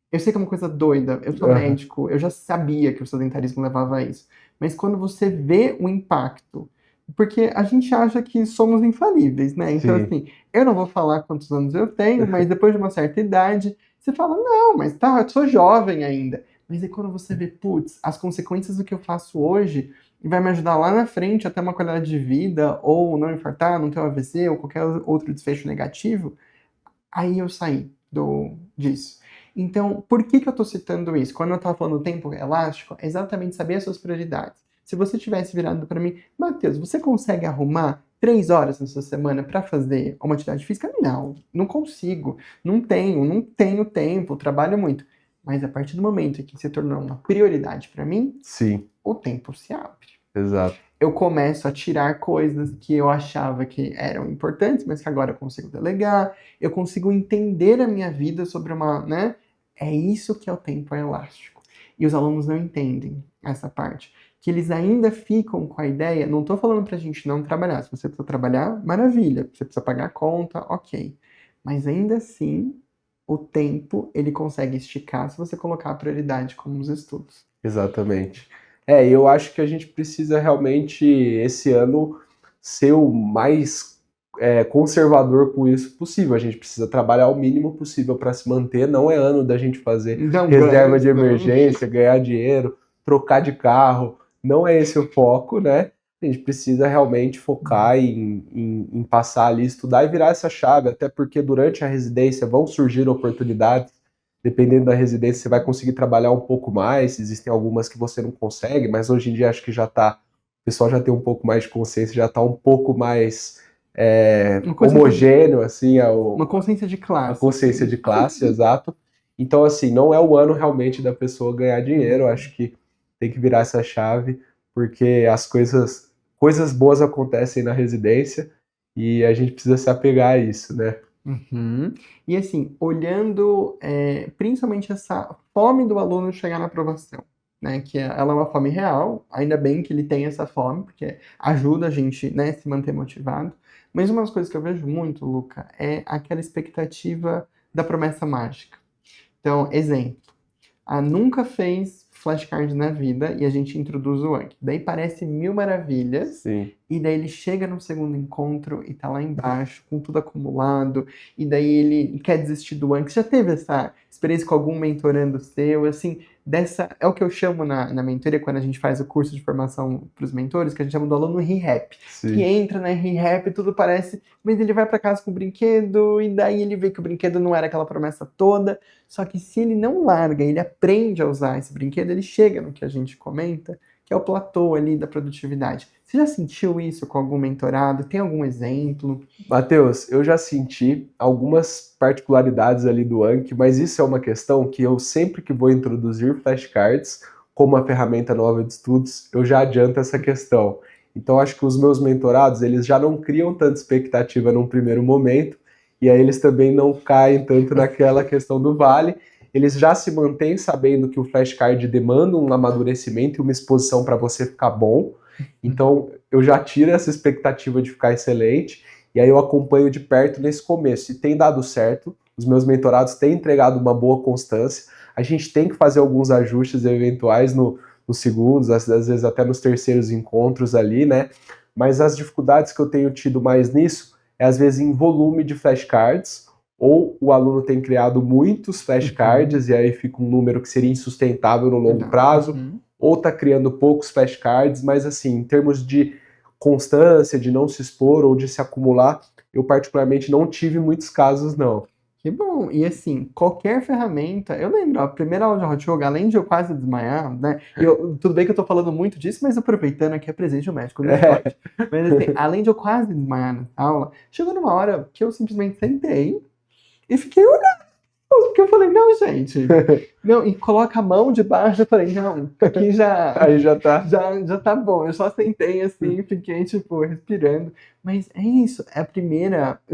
Eu sei que é uma coisa doida, eu sou médico, eu já sabia que o sedentarismo levava a isso. Mas quando você vê o impacto, porque a gente acha que somos infalíveis, né? Então, Sim. assim, eu não vou falar quantos anos eu tenho, mas depois de uma certa idade, você fala, não, mas tá, eu sou jovem ainda. Mas aí quando você vê, putz, as consequências do que eu faço hoje vai me ajudar lá na frente a ter uma qualidade de vida, ou não infartar, não ter um AVC, ou qualquer outro desfecho negativo, aí eu saí disso. Então, por que eu estou citando isso? Quando eu estava falando do tempo elástico, é exatamente saber as suas prioridades. Se você tivesse virado para mim, Matheus, você consegue arrumar 3 horas na sua semana para fazer uma atividade física? Não, não consigo. Não tenho tempo, trabalho muito. Mas a partir do momento em que se tornou uma prioridade para mim, Sim, o tempo se abre. exato. Eu começo a tirar coisas que eu achava que eram importantes, mas que agora eu consigo delegar, eu consigo entender a minha vida sobre né? É isso que é o tempo elástico. E os alunos não entendem essa parte. Que eles ainda ficam com a ideia, não estou falando pra gente não trabalhar, se você precisa trabalhar, maravilha, você precisa pagar a conta, ok. Mas ainda assim, o tempo, ele consegue esticar se você colocar a prioridade como os estudos. Exatamente. Eu acho que a gente precisa realmente, esse ano, ser o mais conservador com isso possível. A gente precisa trabalhar o mínimo possível para se manter. Não é ano da gente fazer Não, reserva de não. emergência, ganhar dinheiro, trocar de carro. Não é esse o foco, né? A gente precisa realmente focar em passar ali, estudar e virar essa chave, até porque durante a residência vão surgir oportunidades. Dependendo da residência, você vai conseguir trabalhar um pouco mais. Existem algumas que você não consegue, mas hoje em dia acho que o pessoal já tem um pouco mais de consciência, já está um pouco mais homogêneo, assim, uma consciência de classe. a consciência de classe, exato. Então, assim, não é o ano realmente da pessoa ganhar dinheiro. Acho que tem que virar essa chave, porque as coisas boas acontecem na residência e a gente precisa se apegar a isso, né? E assim, olhando principalmente essa fome do aluno chegar na aprovação, né? Que ela é uma fome real, ainda bem que ele tem essa fome, porque ajuda a gente, né, se manter motivado. Mas uma das coisas que eu vejo muito, Luca, é aquela expectativa da promessa mágica. Então, exemplo, nunca fez flashcard na vida e a gente introduz o Anki. Daí parece mil maravilhas. Sim. E daí ele chega no segundo encontro e tá lá embaixo, com tudo acumulado, e daí ele quer desistir do Anki. Você já teve essa experiência com algum mentorando seu, assim, é o que eu chamo na mentoria, quando a gente faz o curso de formação para os mentores, que a gente chama do aluno re-rap, que entra na re-rap, tudo parece, mas ele vai para casa com o brinquedo, e daí ele vê que o brinquedo não era aquela promessa toda, só que se ele não larga, ele aprende a usar esse brinquedo, ele chega no que a gente comenta, que é o platô ali da produtividade. Você já sentiu isso com algum mentorado? Tem algum exemplo? Matheus, eu já senti algumas particularidades ali do Anki, mas isso é uma questão que eu sempre que vou introduzir flashcards como uma ferramenta nova de estudos, eu já adianto essa questão. Então acho que os meus mentorados, eles já não criam tanta expectativa num primeiro momento, e aí eles também não caem tanto naquela questão do vale. Eles já se mantêm sabendo que o flashcard demanda um amadurecimento e uma exposição para você ficar bom. Então, eu já tiro essa expectativa de ficar excelente e aí eu acompanho de perto nesse começo. E tem dado certo, os meus mentorados têm entregado uma boa constância. A gente tem que fazer alguns ajustes eventuais nos segundos, às vezes até nos terceiros encontros ali, né? mas as dificuldades que eu tenho tido mais nisso é às vezes em volume de flashcards, ou o aluno tem criado muitos flashcards e aí fica um número que seria insustentável no longo prazo, ou está criando poucos flashcards, mas assim, em termos de constância, de não se expor ou de se acumular, eu particularmente não tive muitos casos, não. Que bom! E assim, qualquer ferramenta, eu lembro, a primeira aula de hot yoga, além de eu quase desmaiar, né? Tudo bem que eu tô falando muito disso, mas aproveitando aqui a presença do médico no esporte. Mas assim, além de eu quase desmaiar na aula, chegou numa hora que eu simplesmente sentei e fiquei olhando. Porque eu falei, não, gente. Não, e coloca a mão debaixo, eu falei, não, aqui já. Aí já tá. Já tá bom. Eu só sentei assim, fiquei, tipo, respirando. Mas é isso, é o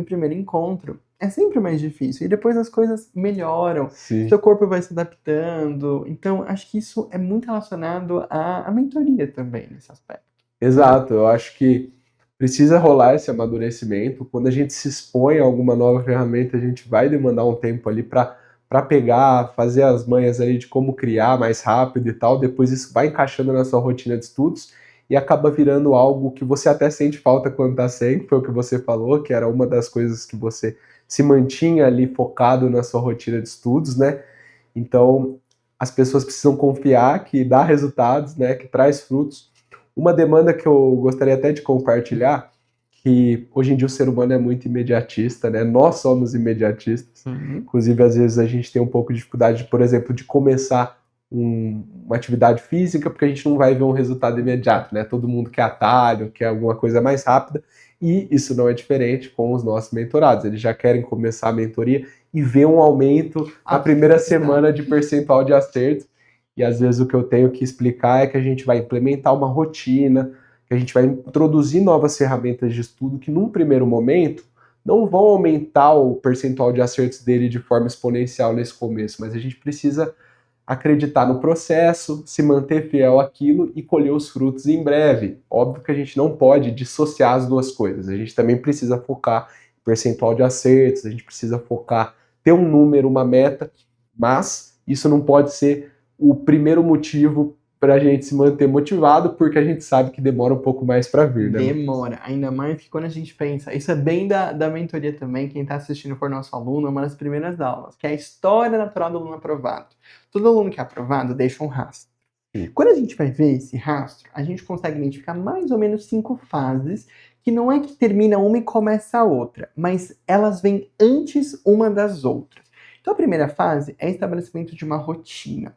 primeiro encontro. É sempre mais difícil. E depois as coisas melhoram. Sim. Seu corpo vai se adaptando. Então, acho que isso é muito relacionado à mentoria também, nesse aspecto. Exato, eu acho que precisa rolar esse amadurecimento. Quando a gente se expõe a alguma nova ferramenta, a gente vai demandar um tempo ali para pegar, fazer as manhas aí de como criar mais rápido e tal. Depois isso vai encaixando na sua rotina de estudos e acaba virando algo que você até sente falta quando está sem, que foi o que você falou, que era uma das coisas que você se mantinha ali focado na sua rotina de estudos, né? Então, as pessoas precisam confiar que dá resultados, né? Que traz frutos. Uma demanda que eu gostaria até de compartilhar, que hoje em dia o ser humano é muito imediatista, né? Nós somos imediatistas. Inclusive, às vezes a gente tem um pouco de dificuldade, por exemplo, de começar uma atividade física, porque a gente não vai ver um resultado imediato, né? Todo mundo quer atalho, quer alguma coisa mais rápida, e isso não é diferente com os nossos mentorados. Eles já querem começar a mentoria e ver um aumento na primeira semana de percentual de acerto. E às vezes o que eu tenho que explicar é que a gente vai implementar uma rotina, que a gente vai introduzir novas ferramentas de estudo que num primeiro momento não vão aumentar o percentual de acertos dele de forma exponencial nesse começo, mas a gente precisa acreditar no processo, se manter fiel àquilo e colher os frutos em breve. Óbvio que a gente não pode dissociar as duas coisas, a gente também precisa focar em percentual de acertos, a gente precisa focar, ter um número, uma meta, mas isso não pode ser o primeiro motivo para a gente se manter motivado, porque a gente sabe que demora um pouco mais para vir, né? Demora, ainda mais que quando a gente pensa, isso é bem da mentoria também, quem está assistindo for nosso aluno, é uma das primeiras aulas, que é a história natural do aluno aprovado. Todo aluno que é aprovado deixa um rastro. Quando a gente vai ver esse rastro, a gente consegue identificar mais ou menos 5 fases, que não é que termina uma e começa a outra, mas elas vêm antes uma das outras. Então a primeira fase é o estabelecimento de uma rotina.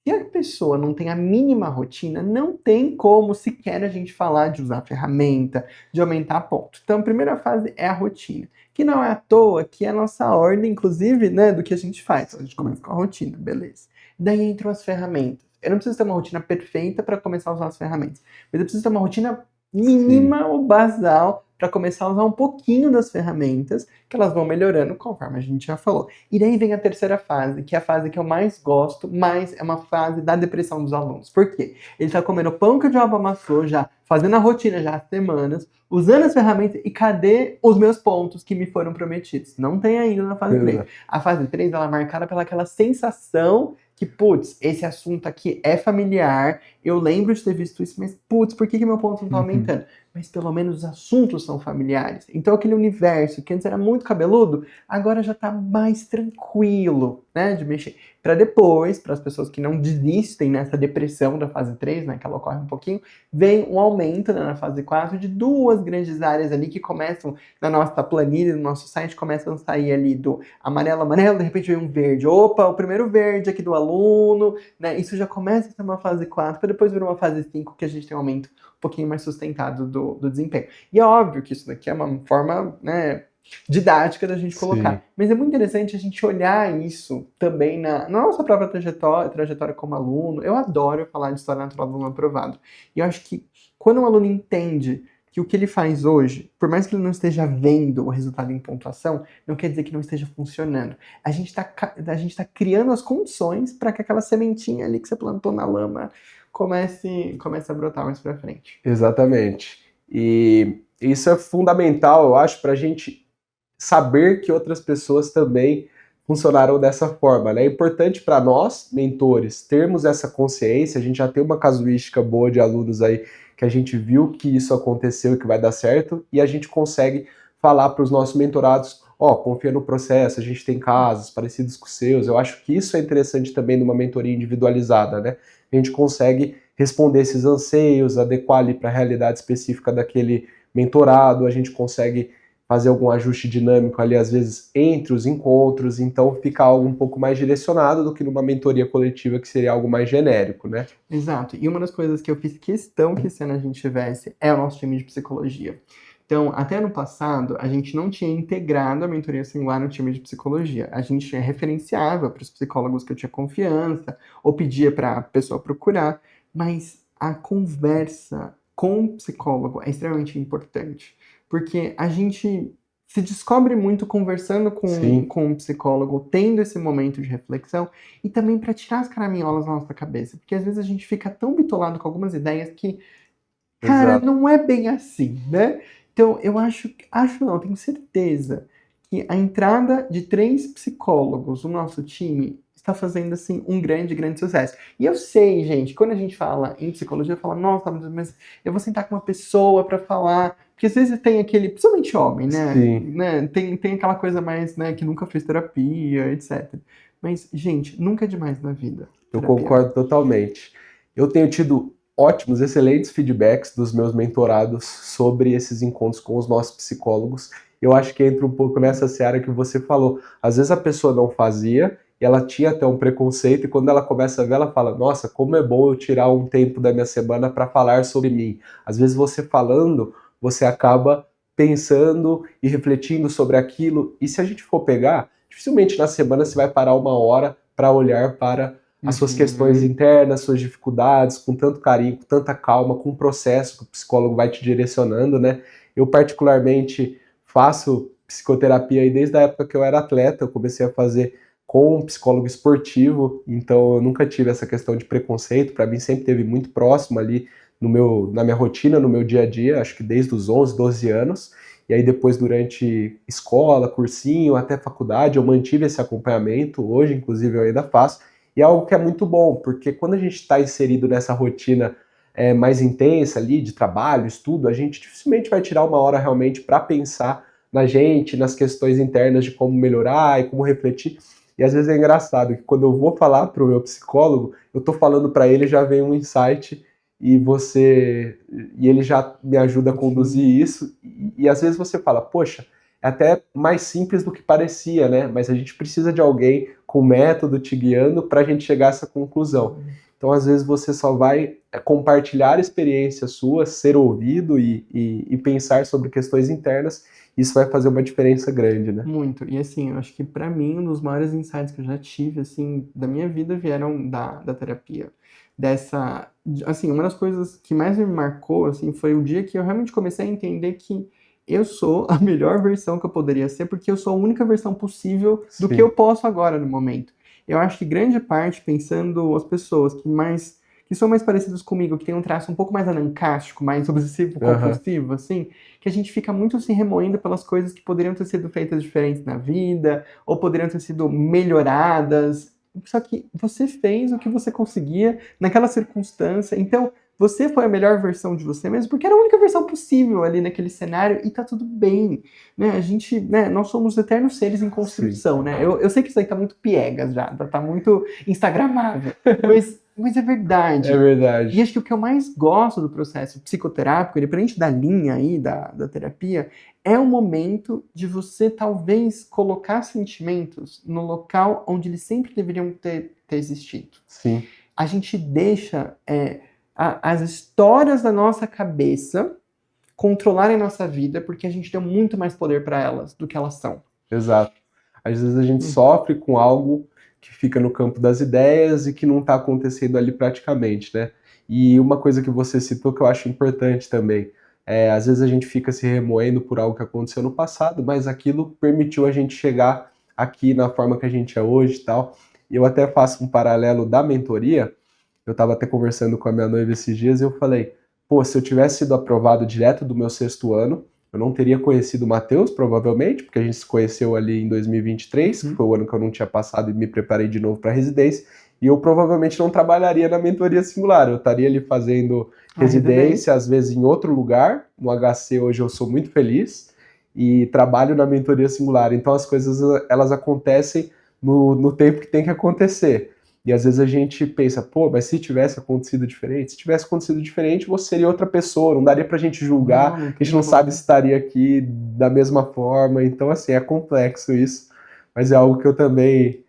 Se a pessoa não tem a mínima rotina, não tem como sequer a gente falar de usar ferramenta, de aumentar ponto. Então, a primeira fase é a rotina, que não é à toa que é a nossa ordem, inclusive, né, do que a gente faz. A gente começa com a rotina, beleza. Daí entram as ferramentas. Eu não preciso ter uma rotina perfeita para começar a usar as ferramentas, mas eu preciso ter uma rotina mínima ou basal para começar a usar um pouquinho das ferramentas, que elas vão melhorando conforme a gente já falou. E daí vem a terceira fase, que é a fase que eu mais gosto, mas é uma fase da depressão dos alunos. Por quê? Ele está comendo pão que o diabo amassou já, fazendo a rotina já há semanas, usando as ferramentas, e cadê os meus pontos que me foram prometidos? Não tem ainda na fase 3. A fase 3 ela é marcada pelaquela sensação que, putz, esse assunto aqui é familiar, eu lembro de ter visto isso, mas, putz, por que meu ponto não tá aumentando? Mas pelo menos os assuntos são familiares. Então aquele universo que antes era muito cabeludo, agora já tá mais tranquilo, né, de mexer. Para depois, para as pessoas que não desistem nessa depressão da fase 3, né, que ela ocorre um pouquinho, vem um aumento, né, na fase 4 de 2 grandes áreas ali que começam na nossa planilha, no nosso site, começam a sair ali do amarelo, de repente vem um verde. Opa, o primeiro verde aqui do aluno, né, isso já começa a ser uma fase 4, para depois vir uma fase 5 que a gente tem um aumento um pouquinho mais sustentado do desempenho. E é óbvio que isso daqui é uma forma, né, didática da gente colocar. Sim. Mas é muito interessante a gente olhar isso também na nossa própria trajetória como aluno. Eu adoro falar de história natural do aluno aprovado. E eu acho que quando um aluno entende que o que ele faz hoje, por mais que ele não esteja vendo o resultado em pontuação, não quer dizer que não esteja funcionando. A gente tá criando as condições para que aquela sementinha ali que você plantou na lama comece a brotar mais para frente. Exatamente. E isso é fundamental, eu acho, para a gente saber que outras pessoas também funcionaram dessa forma, né? É importante para nós, mentores, termos essa consciência. A gente já tem uma casuística boa de alunos aí que a gente viu que isso aconteceu e que vai dar certo, e a gente consegue falar para os nossos mentorados, confia no processo, a gente tem casos parecidos com os seus. Eu acho que isso é interessante também numa mentoria individualizada, né? A gente consegue responder esses anseios, adequar ali para a realidade específica daquele mentorado, a gente consegue fazer algum ajuste dinâmico ali, às vezes, entre os encontros, então fica algo um pouco mais direcionado do que numa mentoria coletiva, que seria algo mais genérico, né? Exato. E uma das coisas que eu fiz questão que esse ano a gente tivesse é o nosso time de psicologia. Então, até ano passado, a gente não tinha integrado a mentoria singular no time de psicologia. A gente referenciava para os psicólogos que eu tinha confiança, ou pedia para a pessoa procurar, mas a conversa com o psicólogo é extremamente importante, porque a gente se descobre muito conversando Sim. com o psicólogo, tendo esse momento de reflexão, e também para tirar as caraminholas da nossa cabeça, porque às vezes a gente fica tão bitolado com algumas ideias que, cara, Exato. não é bem assim, né? Então, eu acho não, tenho certeza que a entrada de 3 psicólogos no nosso time está fazendo, assim, um grande, grande sucesso. E eu sei, gente, quando a gente fala em psicologia, fala, nossa, mas eu vou sentar com uma pessoa para falar, porque às vezes tem aquele, principalmente homem, Sim. né? Tem aquela coisa mais, né, que nunca fez terapia, etc. Mas, gente, nunca é demais na vida. Eu Terapia. concordo totalmente. Eu tenho tido ótimos, excelentes feedbacks dos meus mentorados sobre esses encontros com os nossos psicólogos. Eu acho que entra um pouco nessa seara que você falou. Às vezes a pessoa não fazia e ela tinha até um preconceito, e quando ela começa a ver, ela fala: Nossa, como é bom eu tirar um tempo da minha semana para falar sobre mim. Às vezes você falando, você acaba pensando e refletindo sobre aquilo. E se a gente for pegar, dificilmente na semana você vai parar uma hora para olhar para as suas questões Uhum. internas, suas dificuldades, com tanto carinho, com tanta calma, com um processo que o psicólogo vai te direcionando, né? Eu particularmente faço psicoterapia aí desde a época que eu era atleta, eu comecei a fazer com um psicólogo esportivo, então eu nunca tive essa questão de preconceito, para mim sempre teve muito próximo ali na minha rotina, no meu dia a dia, acho que desde os 11, 12 anos, e aí depois durante escola, cursinho, até faculdade, eu mantive esse acompanhamento, hoje inclusive eu ainda faço, e é algo que é muito bom, porque quando a gente está inserido nessa rotina mais intensa ali, de trabalho, estudo, a gente dificilmente vai tirar uma hora realmente para pensar na gente, nas questões internas de como melhorar e como refletir. E às vezes é engraçado que quando eu vou falar para o meu psicólogo, eu estou falando para ele, já vem um insight e ele já me ajuda a conduzir isso. E às vezes você fala, poxa, é até mais simples do que parecia, né? Mas a gente precisa de alguém com método te guiando para a gente chegar a essa conclusão. Então, às vezes, você só vai compartilhar experiências suas, ser ouvido e pensar sobre questões internas. Isso vai fazer uma diferença grande, né? Muito. E assim, eu acho que pra mim, um dos maiores insights que eu já tive, assim, da minha vida vieram da terapia. Assim, uma das coisas que mais me marcou, assim, foi o dia que eu realmente comecei a entender que eu sou a melhor versão que eu poderia ser, porque eu sou a única versão possível do que Sim. eu posso agora no momento. Eu acho que grande parte, pensando as pessoas que são mais parecidas comigo, que tem um traço um pouco mais anancástico, mais obsessivo, Aham. compulsivo, assim, que a gente fica muito se remoendo pelas coisas que poderiam ter sido feitas diferentes na vida, ou poderiam ter sido melhoradas. Só que você fez o que você conseguia naquela circunstância, então você foi a melhor versão de você mesmo, porque era a única versão possível ali naquele cenário e tá tudo bem, né? A gente, né, nós somos eternos seres em Sim. construção, né? Eu sei que isso aí tá muito piegas já, tá muito instagramável, mas é verdade. É E verdade. acho que o que eu mais gosto do processo psicoterápico, independente da linha aí da terapia, é o momento de você talvez colocar sentimentos no local onde eles sempre deveriam ter existido. Sim. A gente deixa as histórias da nossa cabeça controlarem nossa vida porque a gente deu muito mais poder para elas do que elas são. Exato. Às vezes a gente Hum. sofre com algo que fica no campo das ideias e que não está acontecendo ali praticamente, né? E uma coisa que você citou que eu acho importante também, às vezes a gente fica se remoendo por algo que aconteceu no passado, mas aquilo permitiu a gente chegar aqui na forma que a gente é hoje e tal. E eu até faço um paralelo da mentoria. Eu estava até conversando com a minha noiva esses dias e eu falei, pô, se eu tivesse sido aprovado direto do meu sexto ano, eu não teria conhecido o Matheus, provavelmente, porque a gente se conheceu ali em 2023, que Uhum. foi o ano que eu não tinha passado e me preparei de novo para a residência, e eu provavelmente não trabalharia na mentoria singular, eu estaria ali fazendo residência, às vezes em outro lugar. No HC hoje eu sou muito feliz e trabalho na mentoria singular, então as coisas elas acontecem no tempo que tem que acontecer. E às vezes a gente pensa, pô, mas se tivesse acontecido diferente, você seria outra pessoa, não daria pra gente julgar, a gente não sabe se estaria aqui da mesma forma, então assim, é complexo isso, mas é algo que eu também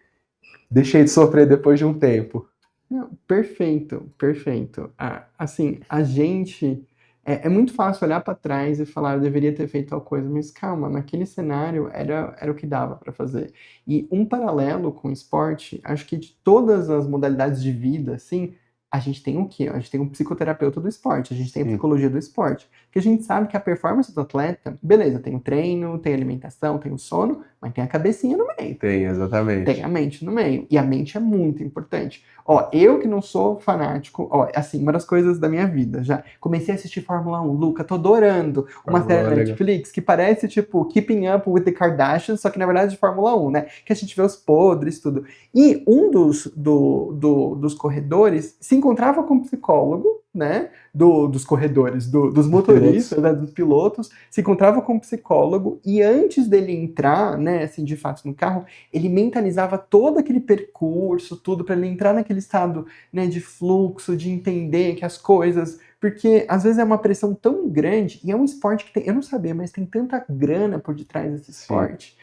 deixei de sofrer depois de um tempo. Não, perfeito, perfeito. Assim, a gente. É muito fácil olhar para trás e falar, eu deveria ter feito tal coisa, mas calma, naquele cenário era o que dava para fazer. E um paralelo com o esporte, acho que de todas as modalidades de vida, assim, a gente tem o quê? A gente tem um psicoterapeuta do esporte, a gente tem a psicologia do esporte, porque a gente sabe que a performance do atleta, beleza, tem o treino, tem a alimentação, tem o sono, mas tem a cabecinha no meio. Tem, exatamente. Tem a mente no meio. E a mente é muito importante. Ó, eu que não sou fanático, ó, assim, uma das coisas da minha vida, já comecei a assistir Fórmula 1, Luca, tô adorando uma série da Netflix que parece, tipo, Keeping Up with the Kardashians, só que na verdade é de Fórmula 1, né? Que a gente vê os podres, tudo. E um dos corredores se encontrava com um psicólogo, né? Dos corredores, dos motoristas, né, dos pilotos, se encontrava com um psicólogo e antes dele entrar, né, assim, de fato no carro, ele mentalizava todo aquele percurso, tudo, para ele entrar naquele estado, né, de fluxo, de entender que as coisas... Porque às vezes é uma pressão tão grande, e é um esporte que tem, eu não sabia, mas tem tanta grana por detrás desse esporte.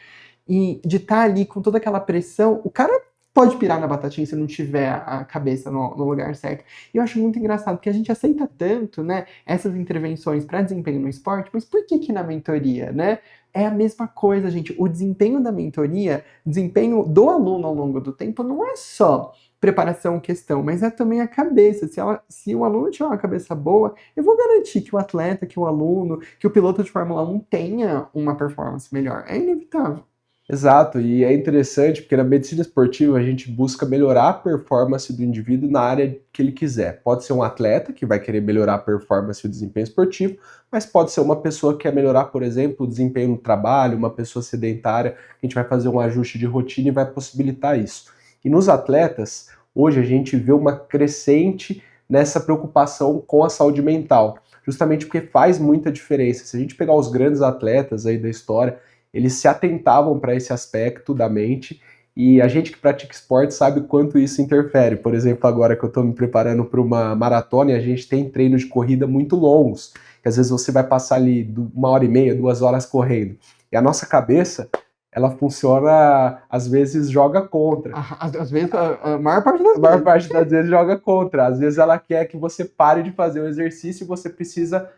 E de estar ali com toda aquela pressão, o cara pode pirar na batatinha se não tiver a cabeça no lugar certo. E eu acho muito engraçado, porque a gente aceita tanto, né, essas intervenções para desempenho no esporte, mas por que na mentoria, né? É a mesma coisa, gente. O desempenho da mentoria, desempenho do aluno ao longo do tempo, não é só preparação questão, mas é também a cabeça. Se o aluno tiver uma cabeça boa, eu vou garantir que o atleta, que o aluno, que o piloto de Fórmula 1 tenha uma performance melhor. É inevitável. Exato, e é interessante porque na medicina esportiva a gente busca melhorar a performance do indivíduo na área que ele quiser. Pode ser um atleta que vai querer melhorar a performance e o desempenho esportivo, mas pode ser uma pessoa que quer melhorar, por exemplo, o desempenho no trabalho, uma pessoa sedentária, a gente vai fazer um ajuste de rotina e vai possibilitar isso. E nos atletas, hoje a gente vê uma crescente nessa preocupação com a saúde mental, justamente porque faz muita diferença. Se a gente pegar os grandes atletas aí da história, eles se atentavam para esse aspecto da mente e a gente que pratica esporte sabe o quanto isso interfere. Por exemplo, agora que eu estou me preparando para uma maratona e a gente tem treinos de corrida muito longos, que às vezes você vai passar ali 1h30, 2 horas correndo. E a nossa cabeça, ela funciona, às vezes joga contra. Às vezes, a maior parte das vezes. A maior parte das vezes joga contra. Às vezes ela quer que você pare de fazer o exercício e você precisa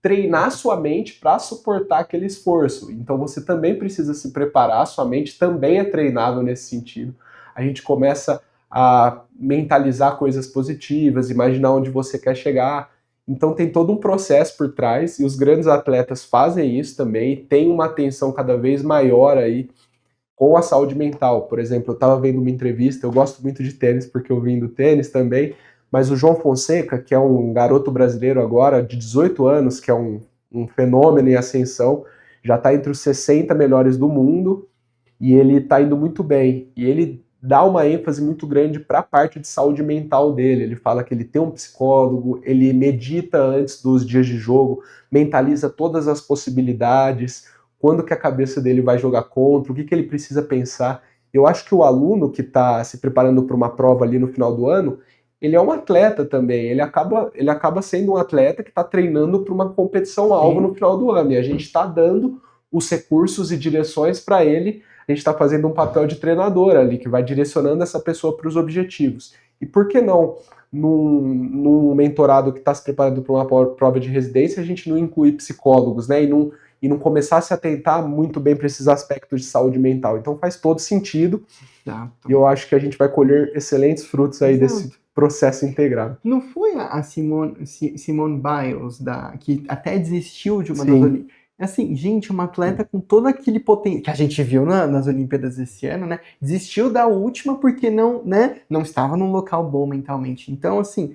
treinar sua mente para suportar aquele esforço. Então você também precisa se preparar, sua mente também é treinável nesse sentido. A gente começa a mentalizar coisas positivas, imaginar onde você quer chegar. Então tem todo um processo por trás e os grandes atletas fazem isso também, tem uma atenção cada vez maior aí com a saúde mental. Por exemplo, eu estava vendo uma entrevista, eu gosto muito de tênis porque eu vim do tênis também, mas o João Fonseca, que é um garoto brasileiro agora, de 18 anos, que é um fenômeno em ascensão, já está entre os 60 melhores do mundo, e ele está indo muito bem. E ele dá uma ênfase muito grande para a parte de saúde mental dele. Ele fala que ele tem um psicólogo, ele medita antes dos dias de jogo, mentaliza todas as possibilidades, quando que a cabeça dele vai jogar contra, o que ele precisa pensar. Eu acho que o aluno que está se preparando para uma prova ali no final do ano, ele é um atleta também, ele acaba sendo um atleta que está treinando para uma competição-alvo no final do ano, e a gente está dando os recursos e direções para ele, a gente está fazendo um papel de treinador ali, que vai direcionando essa pessoa para os objetivos. E por que não, num mentorado que está se preparando para uma prova de residência, a gente não incluir psicólogos, né, e não começar a se atentar muito bem para esses aspectos de saúde mental. Então faz todo sentido, e eu acho que a gente vai colher excelentes frutos aí desse processo integrado. Não foi a Simone Biles, que até desistiu de uma das Olimpíadas? Assim, gente, uma atleta com todo aquele potencial que a gente viu nas Olimpíadas esse ano, né? Desistiu da última porque não estava num local bom mentalmente. Então, assim,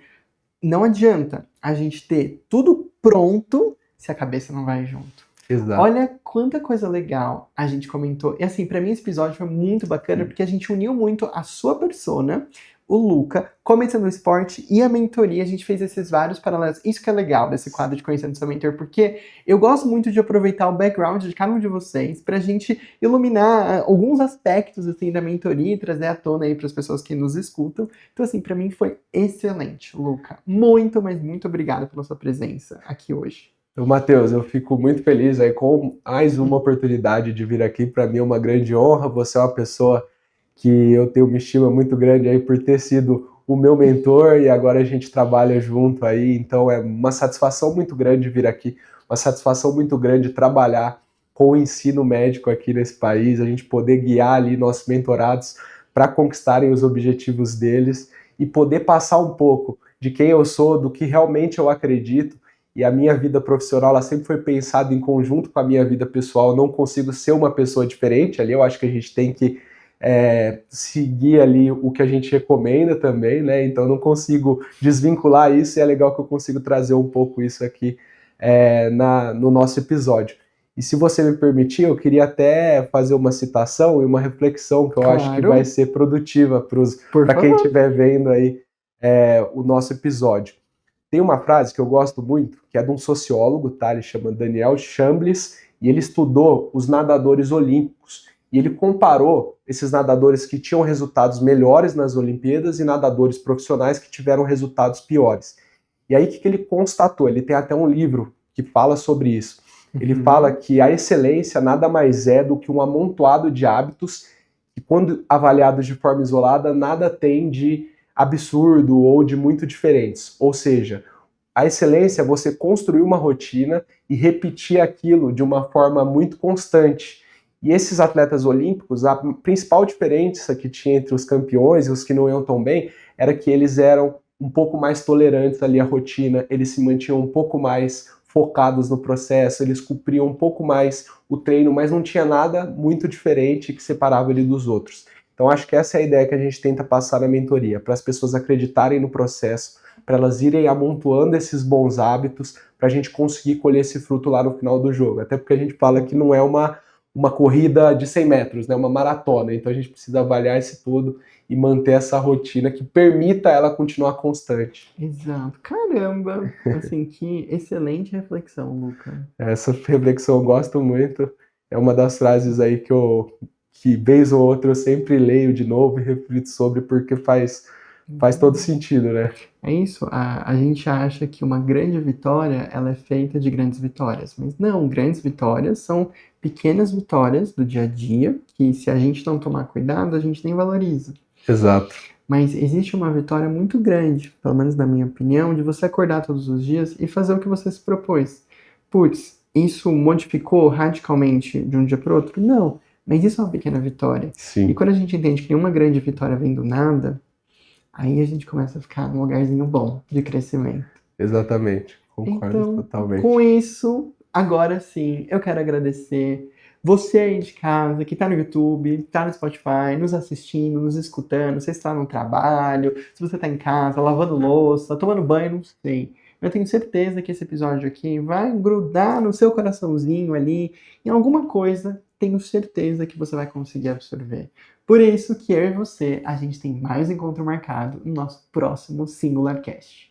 não adianta a gente ter tudo pronto se a cabeça não vai junto. Exato. Olha quanta coisa legal a gente comentou. E assim, pra mim esse episódio foi muito bacana porque a gente uniu muito a sua persona, o Luca, começando o esporte e a mentoria. A gente fez esses vários paralelos. Isso que é legal desse quadro de Conhecendo Seu Mentor, porque eu gosto muito de aproveitar o background de cada um de vocês pra gente iluminar alguns aspectos assim da mentoria e trazer à tona aí pras pessoas que nos escutam. Então assim, pra mim foi excelente, Luca. Muito, mas muito obrigado pela sua presença aqui hoje. Então, Matheus, eu fico muito feliz aí com mais uma oportunidade de vir aqui. Para mim é uma grande honra. Você é uma pessoa que eu tenho uma estima muito grande aí por ter sido o meu mentor e agora a gente trabalha junto aí. Então é uma satisfação muito grande vir aqui, uma satisfação muito grande trabalhar com o ensino médico aqui nesse país, a gente poder guiar ali nossos mentorados para conquistarem os objetivos deles e poder passar um pouco de quem eu sou, do que realmente eu acredito. E a minha vida profissional, ela sempre foi pensada em conjunto com a minha vida pessoal. Eu não consigo ser uma pessoa diferente ali. Eu acho que a gente tem que seguir ali o que a gente recomenda também, né? Então eu não consigo desvincular isso e é legal que eu consigo trazer um pouco isso aqui no nosso episódio. E se você me permitir, eu queria até fazer uma citação e uma reflexão que eu acho que vai ser produtiva para quem estiver vendo aí o nosso episódio. Tem uma frase que eu gosto muito, que é de um sociólogo, tá? Ele chama Daniel Chambliss, e ele estudou os nadadores olímpicos. E ele comparou esses nadadores que tinham resultados melhores nas Olimpíadas e nadadores profissionais que tiveram resultados piores. E aí o que ele constatou? Ele tem até um livro que fala sobre isso. Ele fala que a excelência nada mais é do que um amontoado de hábitos que, quando avaliados de forma isolada, nada tem de absurdo ou de muito diferentes. Ou seja, a excelência é você construir uma rotina e repetir aquilo de uma forma muito constante. E esses atletas olímpicos, a principal diferença que tinha entre os campeões e os que não iam tão bem era que eles eram um pouco mais tolerantes ali à rotina, eles se mantinham um pouco mais focados no processo, eles cumpriam um pouco mais o treino, mas não tinha nada muito diferente que separava ele dos outros. Então acho que essa é a ideia que a gente tenta passar na mentoria, para as pessoas acreditarem no processo, para elas irem amontoando esses bons hábitos, para a gente conseguir colher esse fruto lá no final do jogo. Até porque a gente fala que não é uma corrida de 100 metros, né? Uma maratona, então a gente precisa avaliar esse tudo e manter essa rotina que permita ela continuar constante. Exato. Caramba! Assim, que excelente reflexão, Luca. Essa reflexão eu gosto muito. É uma das frases aí que vez ou outra eu sempre leio de novo e reflito sobre, porque faz todo sentido, né? É isso, a gente acha que uma grande vitória, ela é feita de grandes vitórias, mas não, grandes vitórias são pequenas vitórias do dia a dia, que se a gente não tomar cuidado, a gente nem valoriza. Exato. Mas existe uma vitória muito grande, pelo menos na minha opinião, de você acordar todos os dias e fazer o que você se propôs. Putz, isso modificou radicalmente de um dia para o outro? Não, mas isso é uma pequena vitória. Sim. E quando a gente entende que nenhuma grande vitória vem do nada, aí a gente começa a ficar num lugarzinho bom de crescimento. Exatamente, concordo então, totalmente. Com isso, agora sim, eu quero agradecer você aí de casa, que tá no YouTube, tá no Spotify, nos assistindo, nos escutando, você está no trabalho, se você tá em casa, lavando louça, tomando banho, não sei. Eu tenho certeza que esse episódio aqui vai grudar no seu coraçãozinho ali, em alguma coisa, tenho certeza que você vai conseguir absorver. Por isso que eu e você, a gente tem mais encontro marcado no nosso próximo Singular Cast.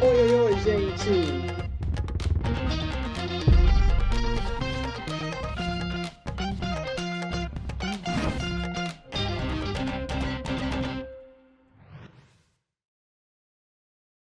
Oi, gente!